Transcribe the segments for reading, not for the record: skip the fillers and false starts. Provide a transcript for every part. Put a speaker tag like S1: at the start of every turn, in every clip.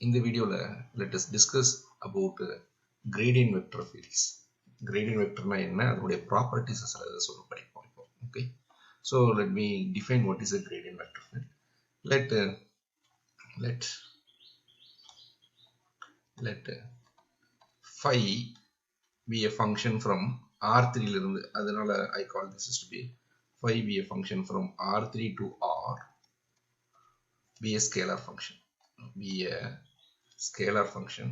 S1: In the video, let us discuss about gradient vector fields. Gradient vector na enna adukudaiya properties sollu padipom. Okay, so let me define what is a gradient vector field. Let phi be a function from R3 lirundhu, adanal I call this is to be phi be a function from R3 to R, be a scalar function, be a scalar function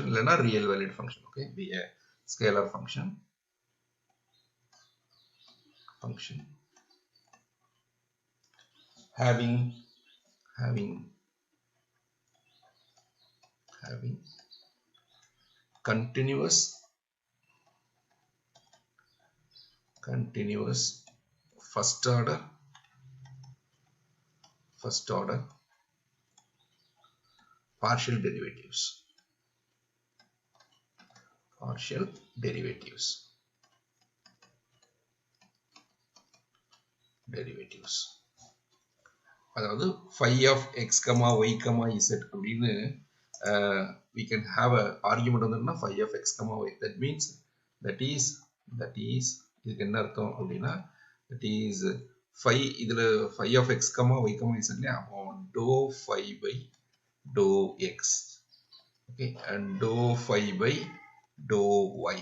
S1: illana real valued function. Okay, be a scalar function having continuous first order partial derivatives. அதாவது phi of x, y, z அப்படின்னு we can have a argument வந்துன்னா phi of x, y. That means that is இதுக்கு என்ன அர்த்தம் அப்படின்னா that is phi, இதுல phi of x, y, z இல்லையா, upon dou phi by dou x, okay, and dou phi by dou y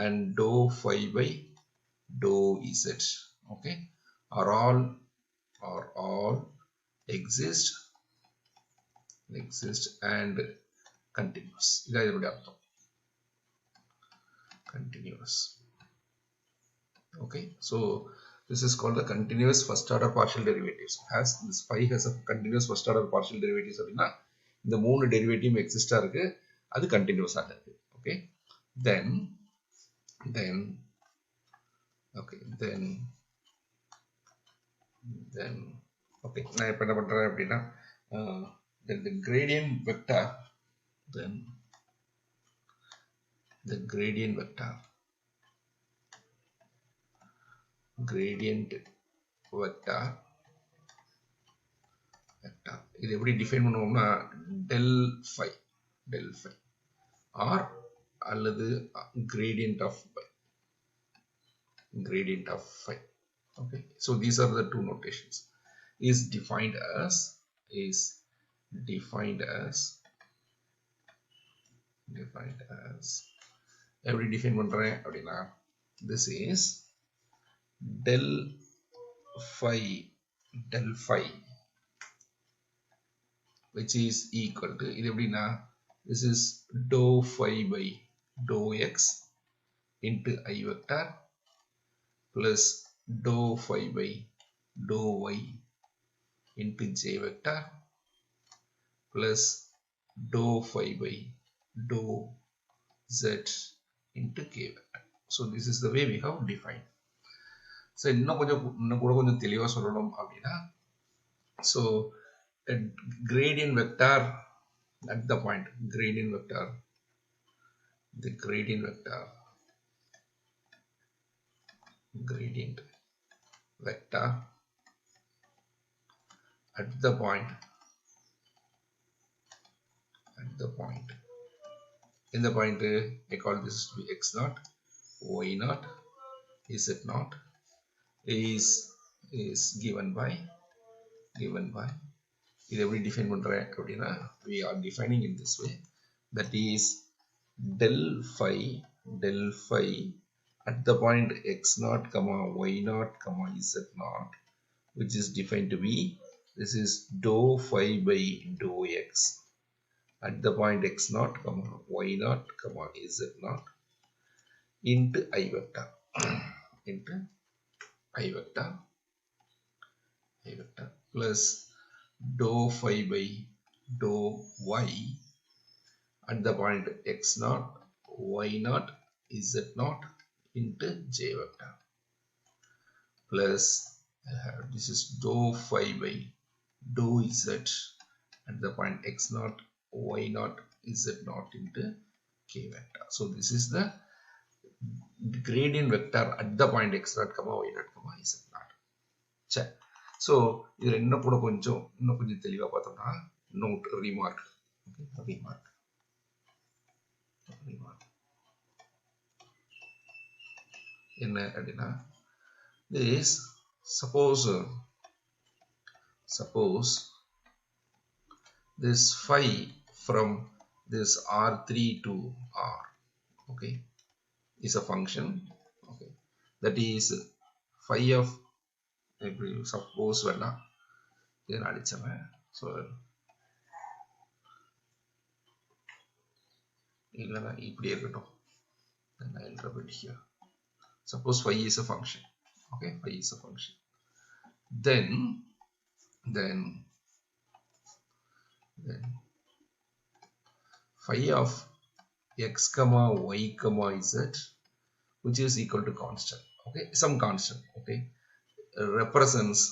S1: and dou phi by dou z, okay, are all exist and continuous. இதான் இதனுடைய அர்த்தம், continuous. Okay, so this is called the continuous first order partial derivatives. Has this phi has a continuous first order partial derivatives அப்படின்னா இந்த மூணு derivative எக்ஸிஸ்டா இருக்கு, அது கண்டினியூஸா இருக்கு. Okay, then okay, நான் இப்ப என்ன பண்றேன் அப்படின்னா then the gradient vector இது எப்படி டிஃபைன் பண்ணுவோம்னா del phi or அல்லது gradient of phi. Okay, so these are the two notations. Is defined as எப்படி டிஃபைன் பண்றேன் அப்படின்னா this is del phi which is equal to, இது எப்படின்னா this is dou phi by dou x into I vector plus dou phi by dou y into j vector plus dou phi by dou z into k vector. So this is the way we have defined. So இன்னும் கொஞ்சம் தெளிவா சொல்லணும் அப்படின்னா, so a gradient vector at the point, gradient vector at the point in the point I call this to be x naught, y naught, z naught is given by இது எப்படி define பண்றேன் அப்படின்னா we are defining in this way, that is del phi at the point x naught, y naught, z naught, which is defined to be, this is dou phi by dou x at the point x naught, y naught, z naught into I vector plus dou phi by dou y at the point x naught, y naught, z naught into j vector plus this is dou phi by dou z at the point x naught, y naught, z naught into k vector. So this is the gradient vector at the point x naught, y naught, z naught. So இதுல இன்னும் கொஞ்சம் தெளிவா பார்த்தோம்னா note remark. Okay, remark என்ன அப்படின்னா this suppose this phi from this R3 to R, okay, is a function, okay, that is phi of, suppose வேணா இதை நான் அடிச்சேன். ஸோ இல்லைன்னா இப்படியே இருக்கட்டும். then I'll rub it here. Suppose phi is a function, okay, phi is a function, then phi of x comma y comma z, which is equal to constant, okay, some constant, okay, represents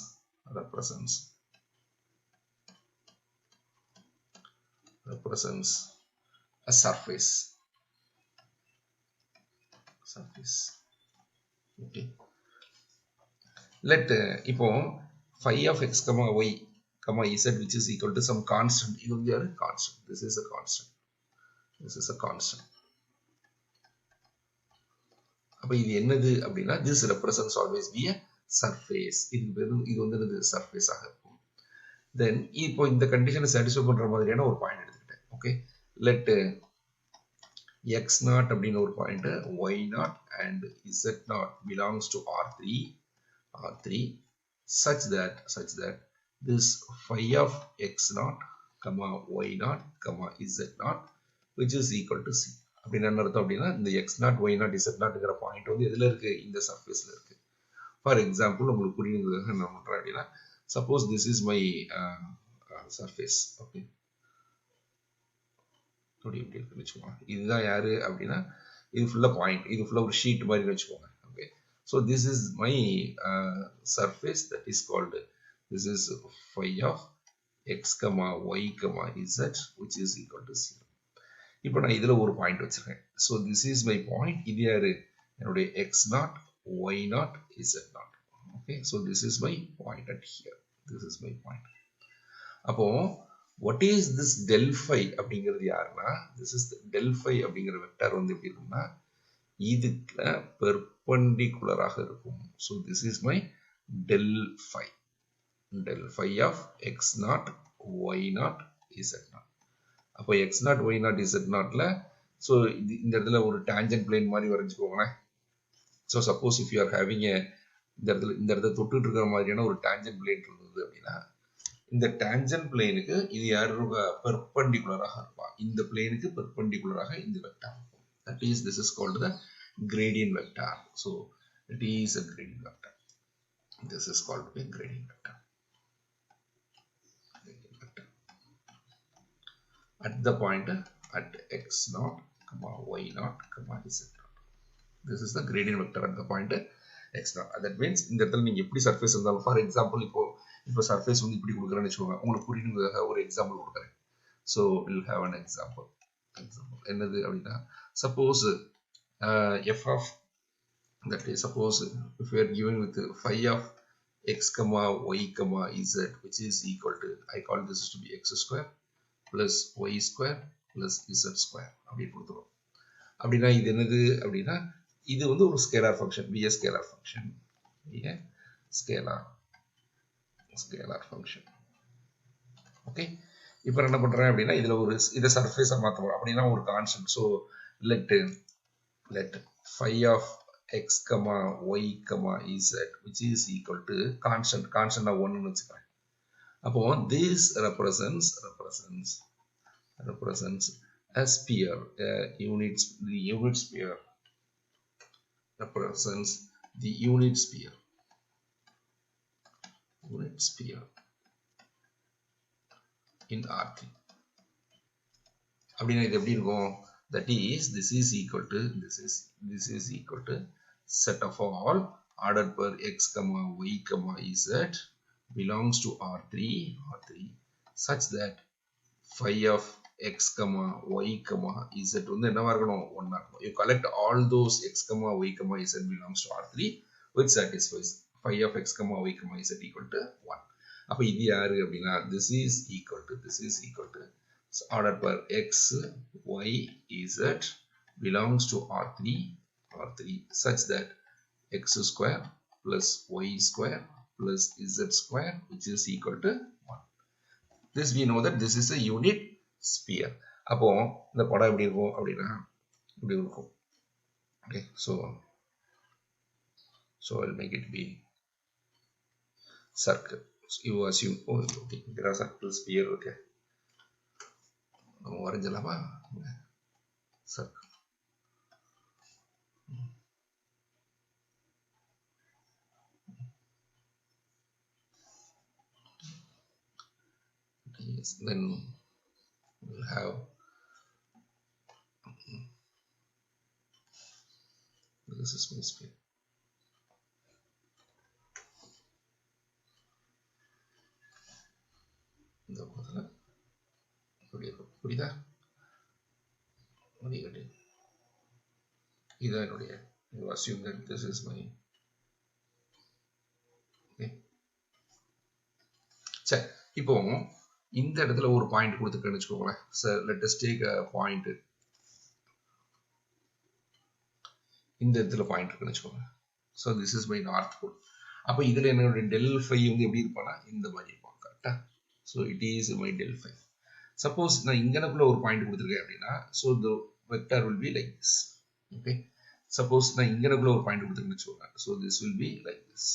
S1: a surface, okay. Let இப்போ phi of x comma y comma z, which is equal to some constant, இது வந்து ஒரு constant, this is a constant. அப்ப இது என்னது அப்படின்னா this represents always be a surface, இது வந்து surface ஆக இருக்கும். then இப்போ இந்த கண்டிஷனை satisfy பண்ற மாதிரியான ஒரு பாயிண்ட் எடுத்துக்கிட்டேன், okay. let x naught அப்படின்னு ஒரு point, y naught and z naught belongs to R3 such that this phi of x naught comma y naught comma z naught, which is equal to c. அப்படின்னு என்ன அர்த்தம் அப்படின்னா இந்த x naught y naught z naughtங்கிற point வந்து எதுல இருக்கு, இந்த சர்ஃபேஸ்ல இருக்கு. ஃபார் எக்ஸாம்பிள் உங்களுக்கு புரியுறதுக்காக என்ன பண்றேன் அப்படின்னா, suppose this is my surface, okay, இப்படி இருக்குன்னு வச்சுக்கோங்க. இதுதான் யாரு அப்படின்னா இது ஃபுல்லா பாயிண்ட், இது ஃபுல்லா ஒரு ஷீட் மாதிரி வச்சுக்கோங்க, okay. So this is my surface, that is called, this is phi of x comma y comma z, which is equal to 0. இப்போ நான் இதுல ஒரு பாயிண்ட் வச்சிருக்கேன். So this is my point, இது யாரு, என்னுடைய x naught y naught z naught, okay. So this is my point at here, this is my point. அப்போ what is this del phi அப்படிங்கிறது யாருன்னா, this is the del phi அப்படிங்கிற vector வந்து எப்படி இருக்கும்னா இதுக்கு பெர்பெண்டிகுலராக இருக்கும். So this is my del phi of x naught y naught z naught. அப்போ x naught y naught z naughtல so இந்த இடத்துல ஒரு tangent plane மாதிரி வரைஞ்சுக்கோங்களேன். So suppose if you are having a இந்த இடத்துல தொட்டுட்டு இருக்கிற மாதிரியான ஒரு tangent plane இருந்தது அப்படின்னா இந்த tangent planeக்கு இது யாரு பெர்பெண்டிகுலராக இருப்பா, இந்த பிளேனுக்கு பெர்பெண்டிகுலராக இந்த வெக்டார் இருக்கும். That is, this is called the gradient vector. So it is a gradient vector. This is called a gradient vector. At the point at x naught comma y naught comma z naught. This is the gradient vector at the point x naught. That means இந்த இடத்துல நீங்க எப்படி surface இருந்தாலும், for example இப்போ surface வந்து இப்படி கொடுக்குறேன்னு வச்சுக்கோங்க, உங்களுக்கு புரியுங்க ஒரு எக்ஸாம்பிள் கொடுக்குறேன். So we'll have an example. என்னது அப்படின்னா, suppose f of, that is, suppose if we are given with phi of x comma y comma z, which is equal to, I call this to be x square plus y square plus z square அப்படின்னு கொடுத்துரும். அப்படின்னா இது என்னது அப்படின்னா இது வந்து ஒரு scalar function, be a scalar function, be a scalar function, okay. இப்போ என்ன பண்றேன் அப்படின்னா இதுல ஒரு இதை சர்ஃபேஸா மாத்தணும் அப்படின்னா ஒரு constant. So let phi of x comma y comma z, which is equal to constant 1 வச்சுக்கிறேன். அப்போ this represents a sphere, the unit sphere represents the unit sphere in R3. அப்படின்னா இது எப்படி இருக்கும், that is, this is equal to set of all ordered per x comma y comma z belongs to R3 such that phi of x comma y comma z வந்து என்னவா இருக்கணும், 1 இருக்கணும். You collect all those x comma y comma z belongs to R3 which satisfies phi of x comma y comma z equal to 1. அப்போ இது யாரு அப்படின்னா this is equal to so order per x y z belongs to R3 such that x square plus y square plus z square which is equal to 1. This we know that this is a unit sphere. அப்போ இந்த படம் எப்படி இருக்கும் அப்படின்னா இப்படி இருக்கும். Okay, so I'll make it be circle. So you assume, oh, okay, there are circles here, okay. வரைஞ்சலாமா circle. Okay, yes, then we'll have this is my sphere. இந்த பக்கத்துல புரியுதா? இதான் என்னுடைய you assume that this is my okay. சரி, இப்போ இந்த இடத்துல ஒரு பாயிண்ட் கொடுத்துருக்கேன்னு வச்சுக்கோங்களேன். Sir let us take a point. இந்த இடத்துல பாயிண்ட் இருக்குன்னு வச்சுக்கோங்க. So this is my north pole. அப்போ இதில் என்னுடைய டெல் ஃபை வந்து எப்படி இருப்பானா இந்த மாதிரி இருப்பான். கரெக்டா? So it is my del phi. Suppose நான் இங்கனக்குள்ள ஒரு பாயிண்ட் கொடுத்துருக்கேன் அப்படின்னா so the vector will be like this. Okay, suppose நான் இங்கனக்குள்ள ஒரு பாயிண்ட் கொடுத்துருக்கேன்னு வச்சுக்கோங்க. So this will be like this.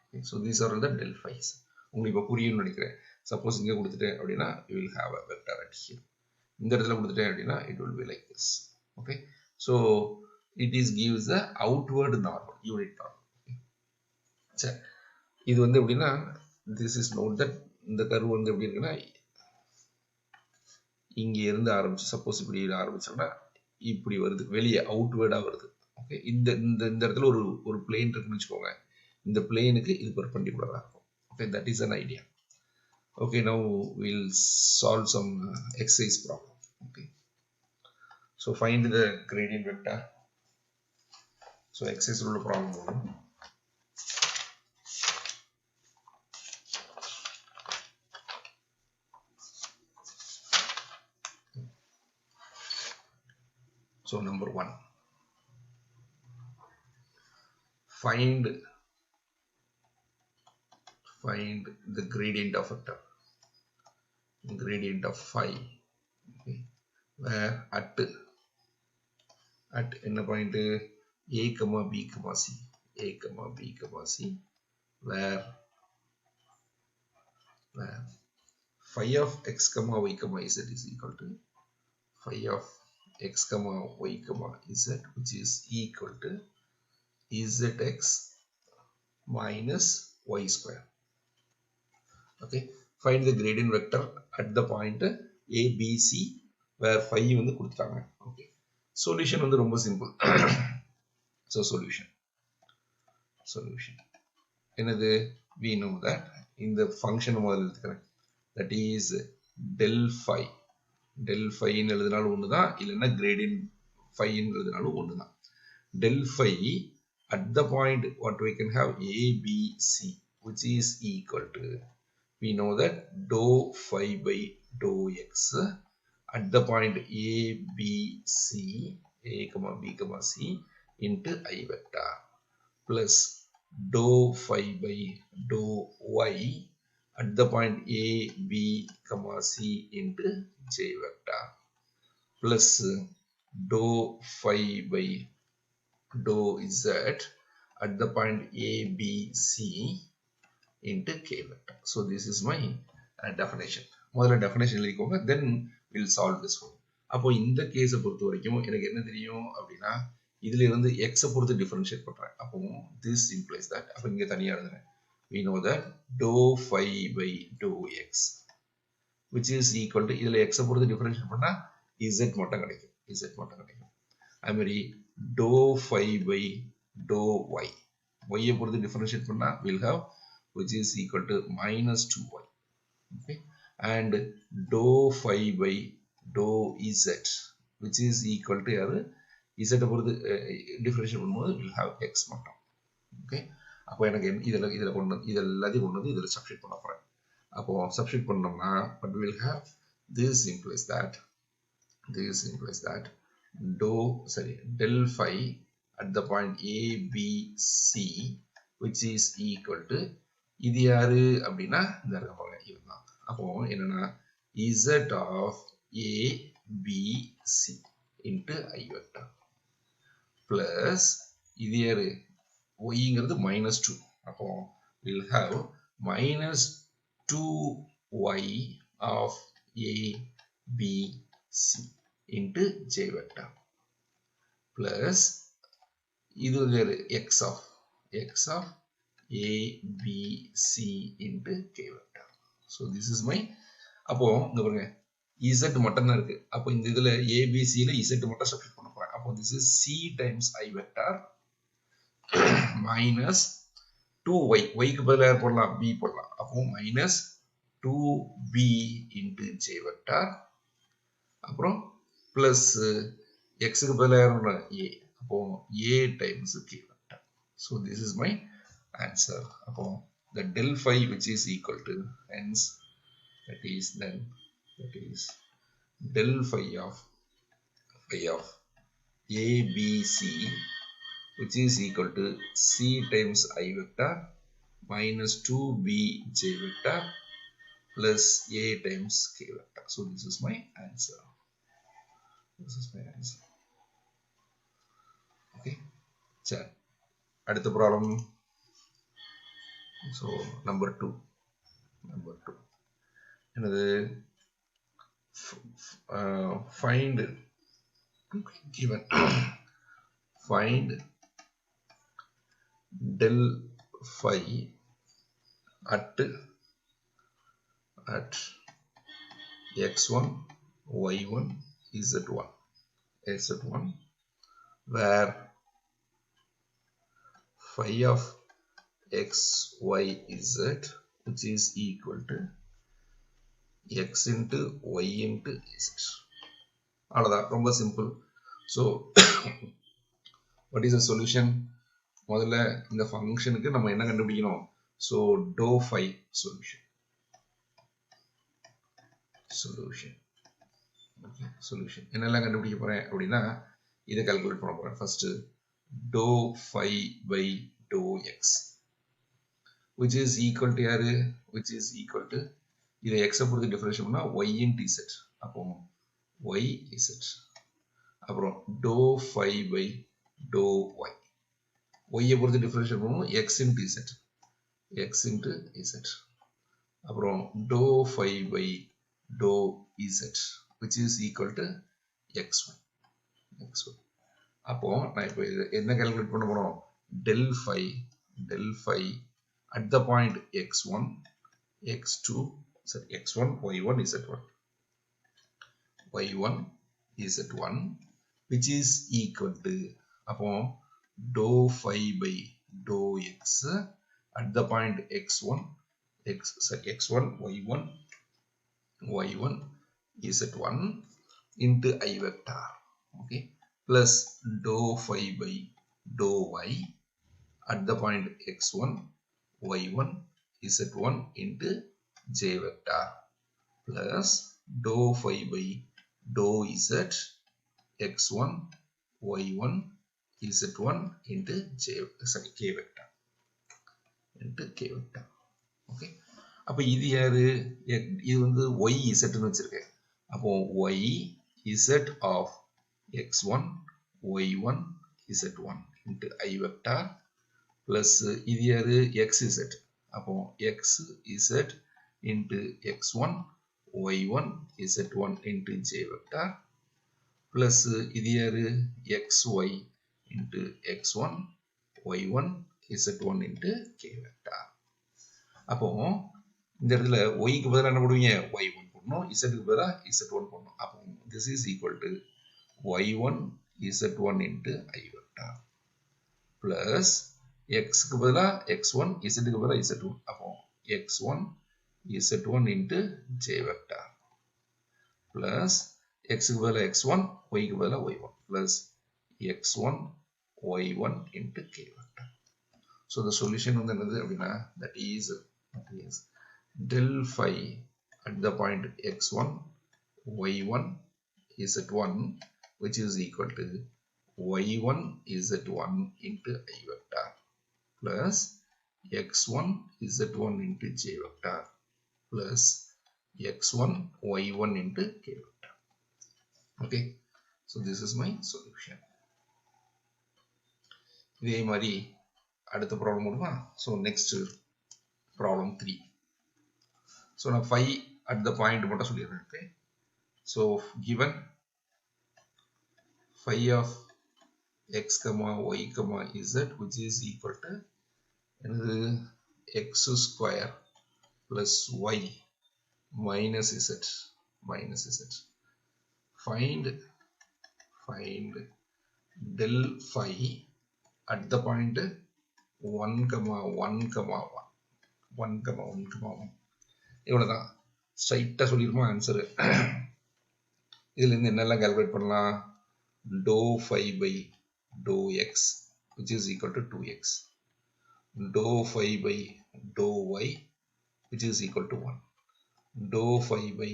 S1: Okay, so these are the del phis. உங்களுக்கு இப்போ புரியும்னு நினைக்கிறேன். சப்போஸ் இங்கே கொடுத்துட்டேன் அப்படின்னா you will have a vector at here. இந்த இடத்துல கொடுத்துட்டேன் அப்படின்னா it will be like this. Okay, so it is gives the outward normal, unit normal. சரி, இது வந்து எப்படின்னா this is note that இந்த கர்வ் வந்து எப்படி இருக்குன்னா இங்க இருந்து ஆரம்பிச்சு சப்போஸ் இப்படி ஆரம்பிச்சோம்னா இப்படி வருது, வெளியே அவுட்வேர்டா வருது. ஓகே, இந்த இந்த இந்த இடத்துல ஒரு பிளேன் இருக்குன்னு வச்சுக்கோங்க. இந்த பிளேனுக்கு இது பெர்பெண்டிகுலரா இருக்கும். Okay, that is an idea. Okay, now we'll solve some exercise problem. Okay, so find the gradient vector. So exercise rule problem. So number 1, find the gradient of vector, gradient of phi. Okay, where at என்ன point a comma b comma c, where phi of x comma y comma z is equal to phi of x comma y comma z, which is equal to zx minus y square. Okay, find the gradient vector at the point a b c where phi வந்து கொடுத்துட்டாங்க. Okay, solution வந்து ரொம்ப simple. So solution என்னது, we know that இந்த function முதல்ல எடுத்துக்கிறேன், that is del phi ன்னு எழுதினாலும் ஒண்ணுதான், இல்லைன்னா gradient phi ன்னு எழுதினாலும் ஒண்ணுதான். Del phi at the point what we can have a b c, which is equal to, we know that dou phi by dou x at the point a b c, a comma b comma c into I vector, plus dou phi by dou y at the point a b comma c into j vector, plus dou phi by dou z at the point a b c into k vector. So this is my definition. முதல்ல definition எழுதிக்கோங்க, then we'll solve this one. அப்போ இந்த கேஸை பொறுத்த வரைக்கும் எனக்கு என்ன தெரியும் அப்படின்னா, இதுல இருந்து x பொறுத்து டிஃபரன்ஷியேட் பண்றேன். அப்போ this implies that, அப்போ இங்க தனியா எழுதுறேன், we know that dou phi by dou x which is equal to, இதுல x பொறுத்து டிஃபரன்ஷியேட் பண்ணா z மட்டும் கிடைக்கும். அதே மாதிரி dou phi by dou y, y பொறுத்து டிஃபரன்ஷியேட் பண்ணா we'll have which is equal to minus 2y. Okay, and dou phi by dou z which is equal to z பொறுத்து differentiate பண்ணும்போது we'll have x மட்டும். Okay, அப்போ எனக்கு இதில் கொண்டு இது எல்லாத்தையும் கொண்டு வந்து இதில் சப்ஸ்டிட் பண்ண போகிறேன். அப்போ சப்ஸ்டிட் பண்ணோம்னா what we will have, this implies that del phi at the point A, B, C which is equal to இது யாரு அப்படின்னா இந்த இருக்க பாருங்க இதுதான். அப்போ என்னன்னா Z of A, B, C into I vector plus இது யாரு yங்கிறது -2. அப்போ we'll have -2y of A, B, C into J vector plus இது x of A, B, C into K vector. So this is my, அப்போ இங்க பாருங்க Z மட்டும் தான் இருக்கு. அப்போ இந்த இதுல A, B, C ல Z மட்டும் சப்ஸ்டிட் பண்ண போறேன். அப்போ this is C times I vector minus 2y, க்கு பதிலா போடலாம் b போடலாம். அப்போ minus 2b into J vector அப்புறம் plus x க்கு பதிலா a, அப்போ a times K vector. So this is my answer. அப்போ the del phi which is equal to, hence that is del phi of A, B, C which is equal to C times I vector minus 2b J vector plus A times K vector. So this is my answer. Okay. சரி, அடுத்த problem. So number 2 என்னது, find given find del phi at x1, y1, z1 where phi of x, y, z which is equal to x into y into z. அவ்வளவுதான், ரொம்ப simple. So what is the solution? முதல்ல இந்த ஃபங்க்ஷனுக்கு நம்ம என்ன கண்டுபிடிக்கணும்? So to five solution என்னெல்லாம் கண்டுபிடிக்க போறேன் அப்படின்னா இதை கால்குலேட் பண்ண போறேன். First do phi by do x which is equal to யாரு, which is equal to இதை எக்ஸை பொறுத்து டிஃபரன்ஷியேட் பண்ணா y into z. அப்போ y z அப்புறம் dou phi by dou y, ஒய்யை பொறுத்து டிஃபரன்ஷியேட் பண்ணுவோம் x into z அப்புறம் dou phi by dou z which is equal to xy. அப்போ நான் இப்போ என்ன கால்குலேட் பண்ண போறோம்? del phi at the point x1, x1, y1, z1 which is equal to அப்போ dou phi by dou x at the point x1, y1, z1 into I vector, okay, plus dou phi by dou y at the point x1, y1, z1 into J vector plus dou phi by dou z x1, y1, z1 into K vector okay. அப்ப இது யாரு, இது வந்து y z ன்னு வச்சிருக்கேன். அப்போ y z of x1, y1, z1 into I vector plus இது யாரு xz. அப்போ xz into x1, y1, z1 into J vector plus இது யாரு xy into x1, y1, z1 into K vector. அப்போ இந்த இடத்துல y க்கு பதிலா என்ன போடுவீங்க, y1 போடணும், z க்கு பதிலா z1 போடணும். அப்போ this is equal to y1 z1 into I vector plus x க்கு பதிலா x1, z க்கு பதிலா z1. அப்போ x1 z1 into J vector plus x க்கு பதிலா x1, y க்கு பதிலா y1 plus x1 y1 into K vector. So the solution வந்து என்னது அப்படின்னா that is del phi at the point x1 y1 z1 which is equal to y1 z1 into I vector plus x1 z1 into j vector plus x1 y1 into k vector. Okay, so this is my solution. இதே மாதிரி அடுத்த problem வருமா? So next problem 3. So நான் phi at the point மட்டும் சொல்லிடுறேன். Okay, so given phi of x comma y comma z which is equal to x square plus y minus z. Find del phi at the point 1 comma 1 comma 1 1 comma 1 comma 1. இவ்வளவுதான். ஸ்ட்ரைட்டா சொல்லிருமா answer. இதுல இருந்து என்னெல்லாம் calculate பண்ணலாம்? dou phi by dou x which is equal to 2x, dou phi by dou y which is equal to 1, dou phi by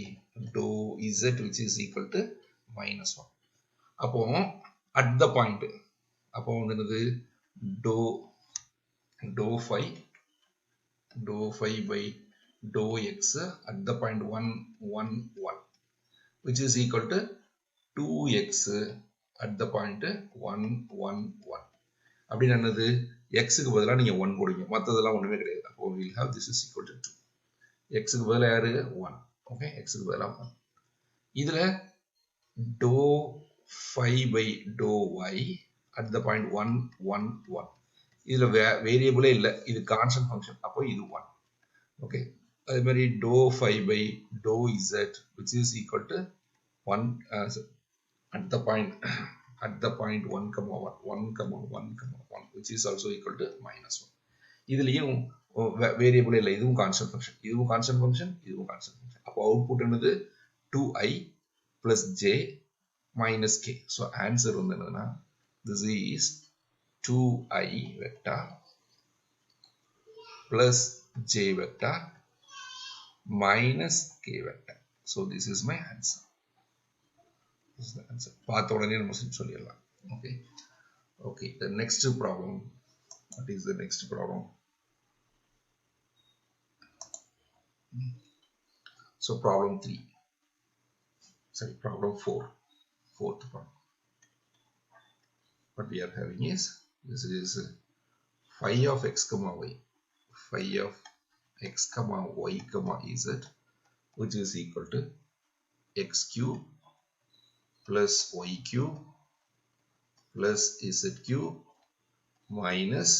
S1: dou z which is equal to minus 1. அப்போ at the point அப்போ வந்து என்னது dou phi by dou x at the point 1 1 1 which is equal to 2x at the point 1 1 1. அப்படின்னு என்னது xக்கு பதிலா நீங்க 1 போடுங்க, மத்ததெல்லாம் ஒண்ணுமே கிடையாது. அப்போ we will have this is equal to 2. xக்கு பதிலா யாரு 1. ஓகே, xக்கு பதிலா 1. இதுல dou phi by dou y at the point 1 1 1. இதுல வேரியபிளே இல்ல, இது கான்ஸ்டன்ட் ஃபங்க்ஷன், அப்போ இது 1. ஓகே, அதே மாதிரி dou phi by dou z which is equal to 1 at the point 1 comma 1 1 comma 1 comma 1 which is also equal to minus 1. இதுலயும் variable இல்ல, இதுவும் கான்ஸ்டன்ட் ஃபங்க்ஷன், இதுவும் கான்ஸ்டன்ட் ஃபங்க்ஷன், இதுவும் கான்ஸ்டன்ட் ஃபங்க்ஷன். அப்போ அவுட்புட் என்னது 2i plus j minus k. So answer வந்து என்னன்னா this is 2i vector plus j vector minus k vector. So this is my answer. This is the answer. பார்த்த உடனே நம்ம சொல்லிடலாம். Okay. Okay, the next problem. What is the next problem? So problem 3. Sorry, problem 4. Fourth problem. What we are having is this is phi of x comma y. Phi of x comma y comma z which is equal to x cube plus y cube plus z cube minus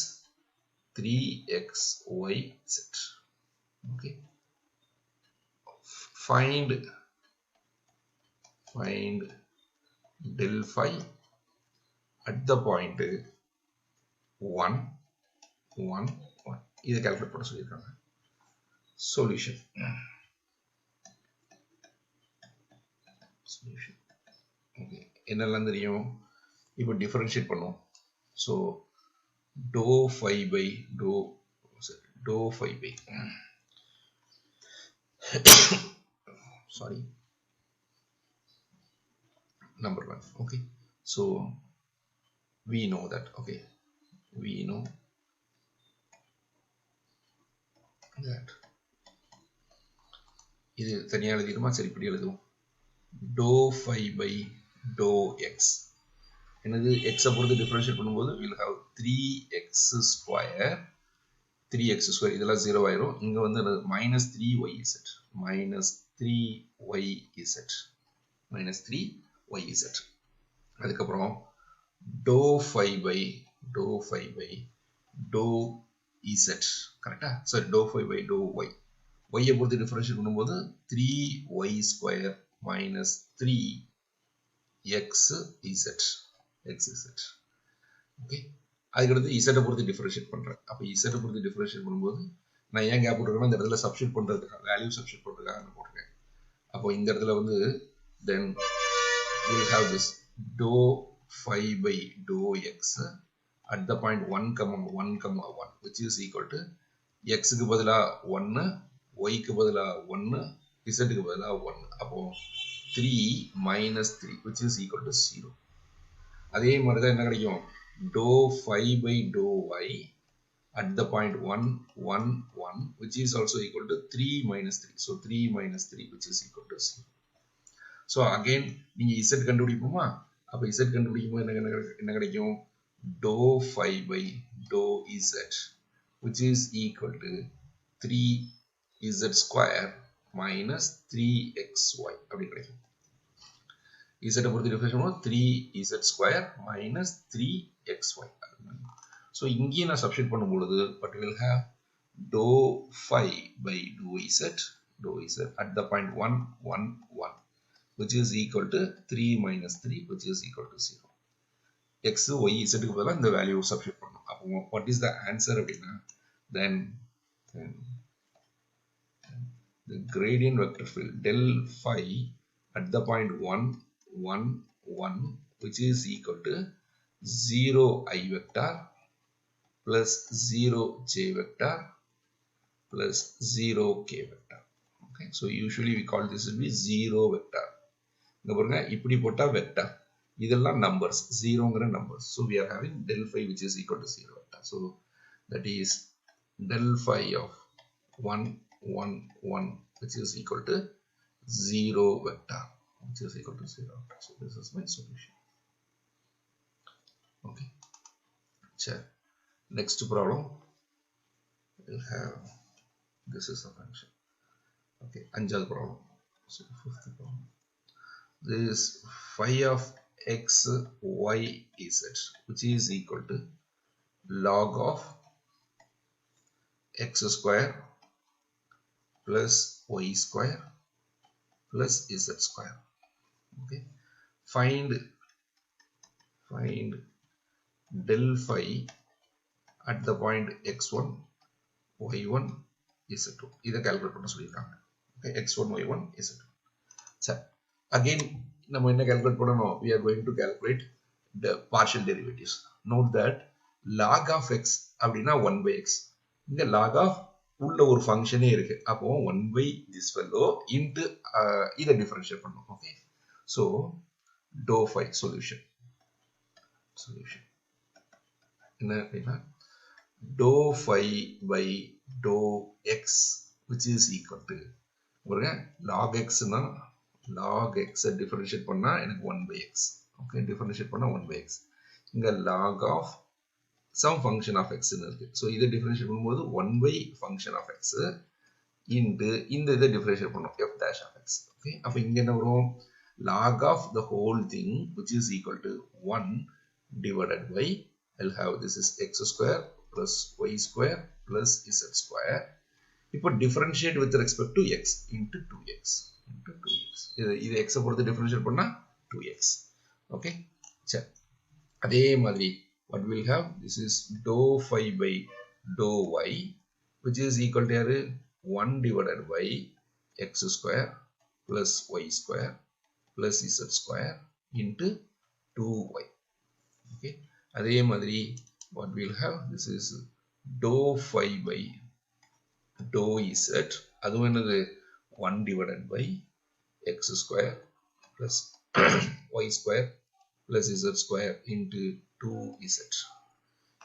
S1: 3xyz. Okay. Find del phi at the point 1 1 1. இதை calculate பண்ண சொல்லியிருக்காங்க. Solution. Okay, என்னெல்லாம் தெரியும்? இப்போ differentiate பண்ணுவோம். So dou phi by sorry, number 1. Okay, so we know that. Okay, we know that இது தனியா எழுதிடுமா? சரி, இப்படி எழுதுவோம். dou phi by dou x என்னது x பொறுத்து டிஃபரன்ஷியேட் பண்ணும்போது we'll have 3x square இதெல்லாம் 0 ஆயிரும். இங்க வந்து minus 3yz அதுக்கப்புறம் dou phi by dou z. கரெக்டா? சரி, dou phi by dou y பொறுத்து டிஃபரன்ஷியேட் பண்ணும்போது 3y square minus 3xz. Okay, அதுக்கடுத்து z பொறுத்து டிஃபரன்ஷியேட் பண்றேன். அப்ப z பொறுத்து டிஃபரன்ஷியேட் பண்ணும்போது நான் ஏன் கேப் போட்டுருக்கேன்னா இந்த இடத்துல சப்ஸ்டிட்யூட் பண்றதுக்காக, வேல்யூ சப்ஸ்டிட்யூட் பண்றதுக்காக நான் போட்டுருக்கேன். அப்போ இந்த இடத்துல வந்து then we will have this dou phi by dou x at the point 1 comma 1 comma 1 which is equal to x க்கு பதிலா 1 y க்கு பதிலா 1 z க்கு பதிலா 1 அப்போ 3 minus 3 which is equal to 0. அதே மாதிரி தான் என்ன கிடைக்கும் dou phi by dou y at the point 1 1 1 which is also equal to 3 minus 3. So 3 minus 3 which is equal to 0. So again நீங்க z கண்டுபிடிப்போமா அப்ப z கண்டுபிடிக்கும்போது என்ன கிடைக்கும் dou phi by dou z which is equal to 3z square minus 3xy அப்படி கிடைக்கும் z பொறுத்து differentiate பண்ணுவோம் 3z square minus 3xy. So இங்கே நான் சப்ஸ்டிட்யூட் பண்ணும்போது what will have dou phi by dou z at the point 1 1 1 which is equal to 3 minus 3 which is equal to 0. x y z க்கு பதிலா இந்த value substitute பண்ணனும். அப்போ what is the answer அப்படினா then the gradient vector field del phi at the point 1 1 1 which is equal to 0 I vector plus 0 j vector plus 0 k vector. Okay, so usually we call this will be 0 vector. இங்க பாருங்க இப்படி போட்டா vector, இதெல்லாம் numbers, 0ங்கற numbers. So we are having del phi which is equal to 0 vector. So that is del phi of 1 1 1 which is equal to 0 vector which is equal to 0 vector. So this is my solution. Okay, check. Next problem we'll have this is a function. Okay, another problem. So fifth problem. This is phi of x y z which is equal to log of x square plus y square plus z square. Okay, find del phi at the point x1 y1 z2. இத calculate பண்ண சொல்லிருக்காங்க. Okay, x1 y1 z2. சரி, again நம்ம என்ன calculate பண்ணனும்? We are going to calculate the partial derivatives. Note that log of x அப்படினா 1 by x. இங்க log of உள்ள ஒரு ஃபங்க்ஷனே இருக்கு. அப்போ 1 by this fellow into இத டிஃபரன்ஷியேட் பண்ணனும். Okay, so dou phi solution என்ன அப்படினா dou phi by dou x which is equal to பாருங்க log x னா log x differentiate பண்ணா எனக்கு 1 by x. Okay, differentiate பண்ணா 1 by x. இங்க log of some function of x ன்னு இருக்கு. So இத differentiate பண்ணும்போது 1 by function of x into இந்த இத differentiate பண்ணோம் f dash of x. Okay, அப்ப இங்க என்ன வரும்? Log of the whole thing which is equal to 1 divided by I'll have this is x square plus y square plus z square. இப்போ differentiate with respect to x into 2x. இது x பொறுத்து differentiate பண்ணா 2x. Okay, சரி, அதே மாதிரி what we'll have this is dou phi by dou y which is equal to 1 divided by x square plus y square plus z square into 2y. Okay, அதே மாதிரி what we'll have this is dou phi by dou z அதுவும் என்னது 1 divided by x square plus y square plus z square into 2z.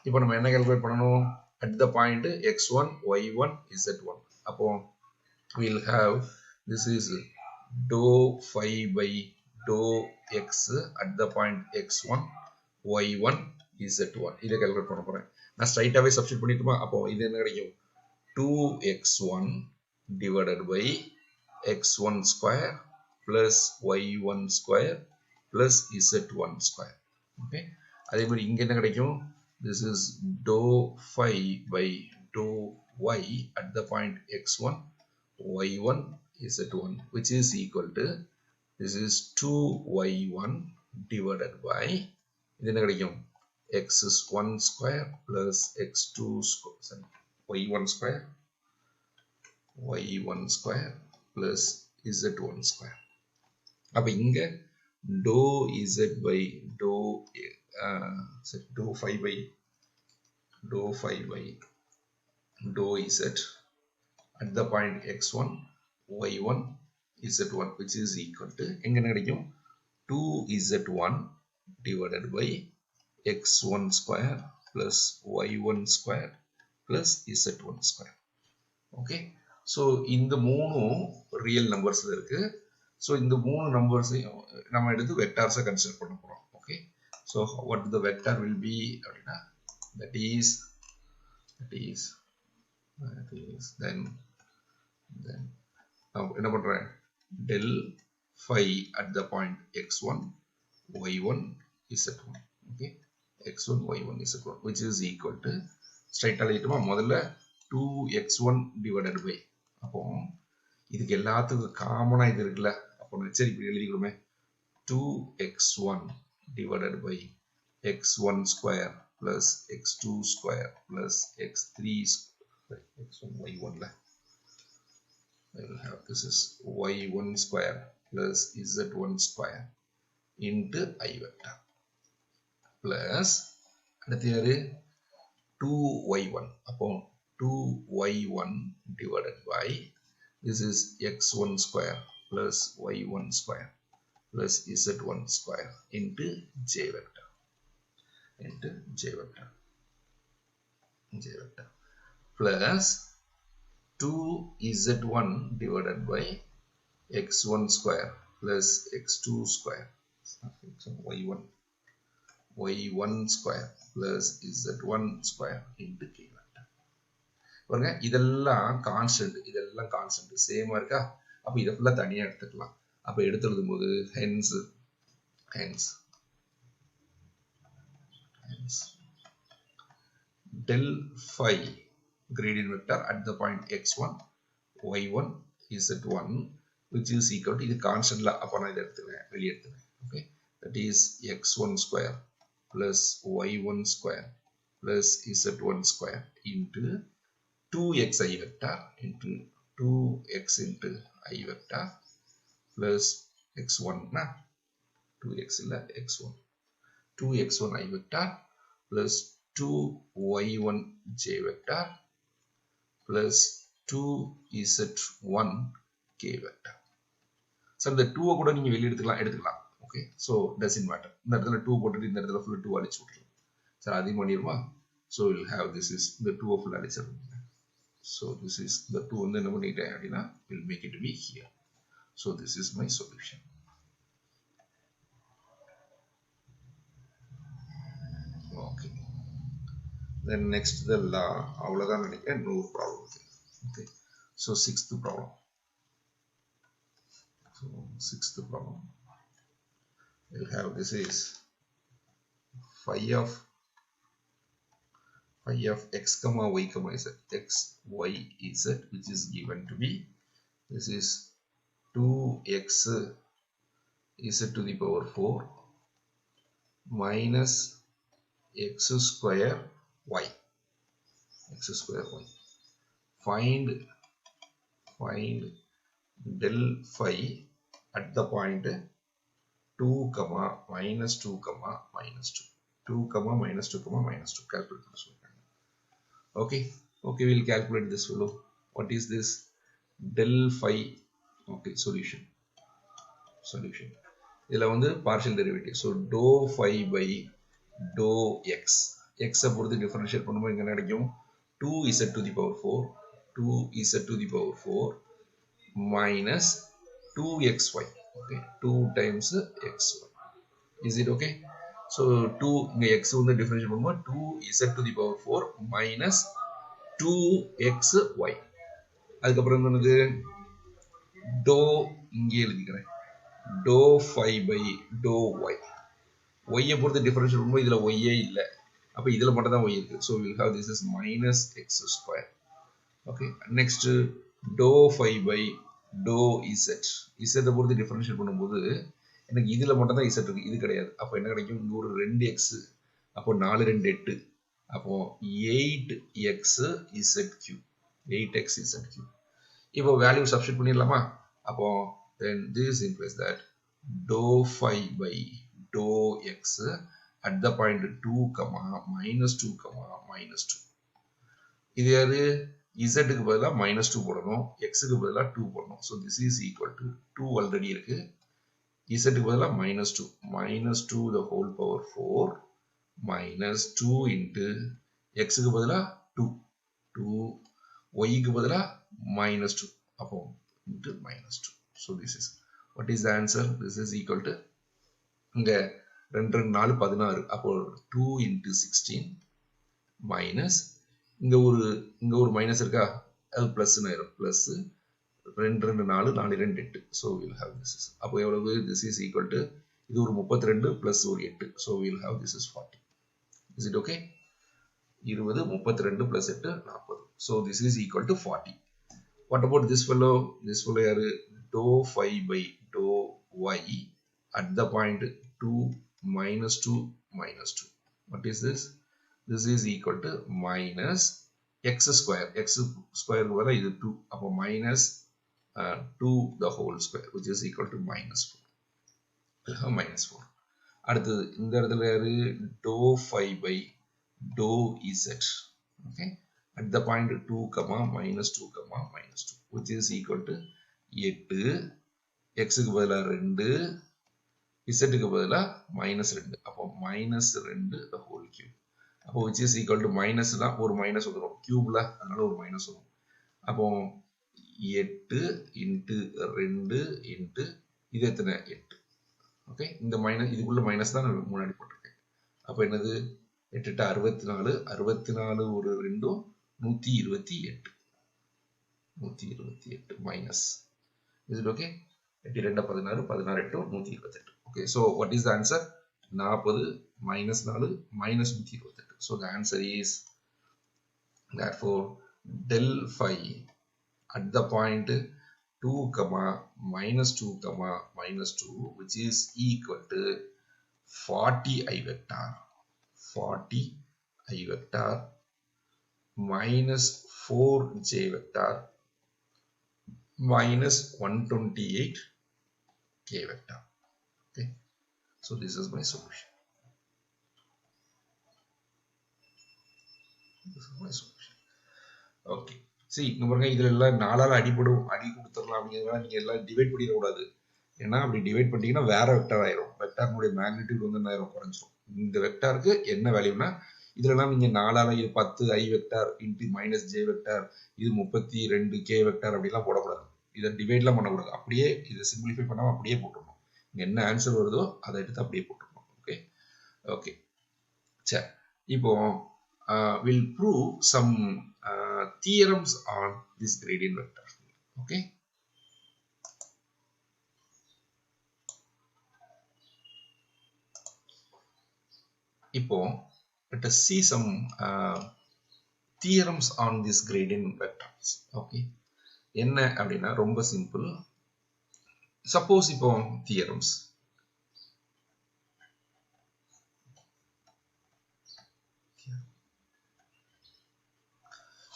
S1: இப்போ நம்ம என்ன calculate பண்ணனும்? At the point x1 y1 z1. அப்போ we'll have this is dou phi by dou x at the point x1 y1 z1. இத calculate பண்ண போறேன். நான் ஸ்ட்ரைட்டாவே substitute பண்ணிட்டுமா? அப்போ இது என்ன கிடைக்கும்? 2x1 divided by x1 square plus y1 square plus z1 square. Okay, அதே மாதிரி இங்க என்ன கிடைக்கும்? This is dou phi by dou y at the point x1 y1 z1 which is equal to this is 2y1 divided by இது என்ன கிடைக்கும்? x1 square plus x2 square y1 square plus z1 square. அப்ப இங்க dou z by dou phi by dou phi by dou z at the point x1 y1 z1 which is equal to எங்க கிடைக்கும் 2z1 divided by x1 square plus y1 square plus z1 square. Okay, so இந்த மூணு real நம்பர்ஸ்ல இருக்கு. so இந்த மூணு நம்பர்ஸையும் நம்ம எடுத்து வெக்டார்ஸா consider பண்ண போறோம். okay, so what the vector will be அப்படினா that is then என்ன பண்றேன் del phi at the point x1 y1 z1. okay, x1 y1 z1 which is equal to straight ஆயிட்டுமா முதல்ல 2x1 divided by அப்போ இதுக்கு எல்லாத்துக்கும் காமனா இது இருக்குல அப்போ சரி இப்படி எழுதிக்கிறோமே 2x1 divided by x1 square plus x2 square plus x3 square x1 y1 la I will have this is y1 square plus z1 square into I vector plus அடுத்து யாரு 2y1 upon 2y1 divided by this is x1 square plus y1 square plus z1 square into j vector plus 2z1 divided by x1 square plus x2 square y1 square plus z1 square into k vector. பாருங்க இதெல்லாம் constant சேமா இருக்கா அப்ப இத ஃபுல்லா தனியா எடுத்துக்கலாம். அப்ப எடுத்து எழுதும்போது hence del phi gradient vector at the point x1 y1 z1 which is equal to இது கான்ஸ்டன்ட்ல அப்ப நான் இத எடுத்துறேன் வெளிய எடுத்துறேன். okay, that is x1 square plus y1 square plus z1 square into 2x I vector into 2x into I vector plus x1 na 2x illa x1 2x1 I vector plus 2y1 j vector plus 2z1 k vector. so இந்த 2 கூட நீங்க வெளிய எடுத்துக்கலாம். okay, so doesn't matter. இந்த இடத்துல 2 போட்டுட்டு இந்த இடத்துல full 2 அழிச்சு விட்டுறோம். சரி அதையும் பண்ணிடுமா. so we'll have this is the 2 full அழிச்சிடணும். so this is the 2 வந்து என்ன பண்ணிட்டேன் அப்படினா we'll make it to be here. so this is my solution. okay, then next the law அவ்வளவுதான் நினைக்கிறேன். no problem. okay, so sixth problem we'll have this is phi of x comma y comma z x y z which is given to be this is 2x z to the power 4 minus x square y find del phi at the point 2 comma minus 2 comma minus 2 2 comma minus 2 comma minus 2 calculate this one. okay, we'll calculate this below. what is this del phi? okay, solution இதுல வந்து partial derivative. so dou phi by dou x பொறுத்து differentiate பண்ணும்போது என்ன கிடைக்கும் 2z to the power 4 minus 2xy. okay, 2 times xy. is it okay? so 2 இங்க x வந்து differentiate பண்ணும்போது 2z to the power 4 minus 2xy. அதுக்கு அப்புறம் என்னது dou இங்கே எழுதிக்கிறேன் dou phi by dou y. y பொறுத்து டிஃபரன்ஷியேட் பண்ணும்போது இதுல y இல்ல. அப்ப இதுல மட்டும் தான் y இருக்கு. so we'll have this is minus x square. okay, next dou phi by dou z. z பொறுத்து டிஃபரன்ஷியேட் பண்ணும்போது எனக்கு இதுல மட்டும் தான் z இருக்கு, இது கிடையாது. அப்ப என்ன கிடைக்கும் இங்க ஒரு 2x அப்போ 4 2 8 அப்போ 8x z3 8x z3. இப்போ வேல்யூ சப்ஸ்டிட்யூட் பண்ணிடலாமா. அப்போ then this implies that dou phi by dou x at the point 2, minus 2, minus 2. இது யாரு z க்கு பதிலா minus 2 போடணும், x க்கு பதிலா 2 போடணும். So this is equal to 2 already இருக்கு. z க்கு பதிலா minus 2. Minus 2 the whole power 4 minus 2 into x க்கு பதிலா 2. 2 y க்கு பதிலா minus 2. அப்போ into minus 2. So this is what is the answer? This is equal to இங்க 2 4 16. அப்போ 2 into 16 minus இங்க ஒரு மைனஸ் இருக்கா, அது பிளஸ் ஆயிரும். Plus 2 2 4 4 2 8. So we'll have this is அப்போ எவ்வளவு, this is equal to இது ஒரு 32 plus ஒரு 8. So we'll have this is 40. Is it okay? 20 32 plus 8 40. So this is equal to 40. What about this fellow? This fellow yaru dou phi by dou y at the point 2 minus 2 minus 2. What is this? This is equal to minus x square. X square வர இது 2. அப்போ minus 2 the whole square which is equal to minus 4. Minus 4. அடுத்து இந்த இடத்துல யாரு dou phi by dou z. Okay. At the point 2, minus 2, minus 2 which is equal to 8. X க்கு பதிலா 2, z க்கு பதிலா minus 2. அப்போ minus 2 the whole cube. அப்போ which is equal to minus தான் ஒரு மைனஸ் வந்துடும் கியூப்ல, அதனால ஒரு மைனஸ் வரும். அப்போ 8 into 2 into இது எத்தனை 8. ஓகே, இந்த மைனஸ் இதுக்குள்ள மைனஸ் தான் நான் முன்னாடி போட்டிருக்கேன். அப்போ என்னது 8 64, 64 ஒரு 2 128. 128 minus. Is it okay? 8 2 16, 16 8 128. Okay, so what is the answer? 40 minus 4 minus 128. So the answer is, therefore, del phi at the point 2, minus 2, minus 2 which is equal to 40 I vector. 40 I vector minus 4j vector minus 128 k vector. Okay, so this is my solution. This is my solution. Okay, see இங்க பாருங்க, இதுல எல்லாம் 4 ஆல அடி கொடுத்துடலாம் அப்படிங்கிறதுனால நீங்க எல்லாம் டிவைட் பண்ணிட கூடாது. ஏன்னா அப்படி டிவைட் பண்ணிட்டீங்கன்னா வேற வெக்டர் ஆயிரும். வெக்டர்னுடைய மேக்னிட்யூட் வந்து என்ன ஆயிரும், குறைஞ்சிரும். இந்த வெக்டருக்கு என்ன வேல்யூனா இதுலலாம் நீங்க 4 ஆல இது 10 i vector into minus j vector, இது 32 k வெக்டர் அப்படிலாம் போடக்கூடாது. இதை டிவைட்லாம் பண்ணக்கூடாது. அப்படியே இதை சிம்பிளிஃபை பண்ணாம அப்படியே போட்டுடணும். இங்க என்ன ஆன்சர் வருதோ அதை எடுத்து அப்படியே போட்டுடணும். ஓகே ஓகே சரி, இப்போ we'll prove some theorems on this gradient vector. Okay, இப்போ let us see some theorems on this gradient vectors. Okay, என்ன அப்படின்னா ரொம்ப சிம்பிள். சப்போஸ் இப்போ theorems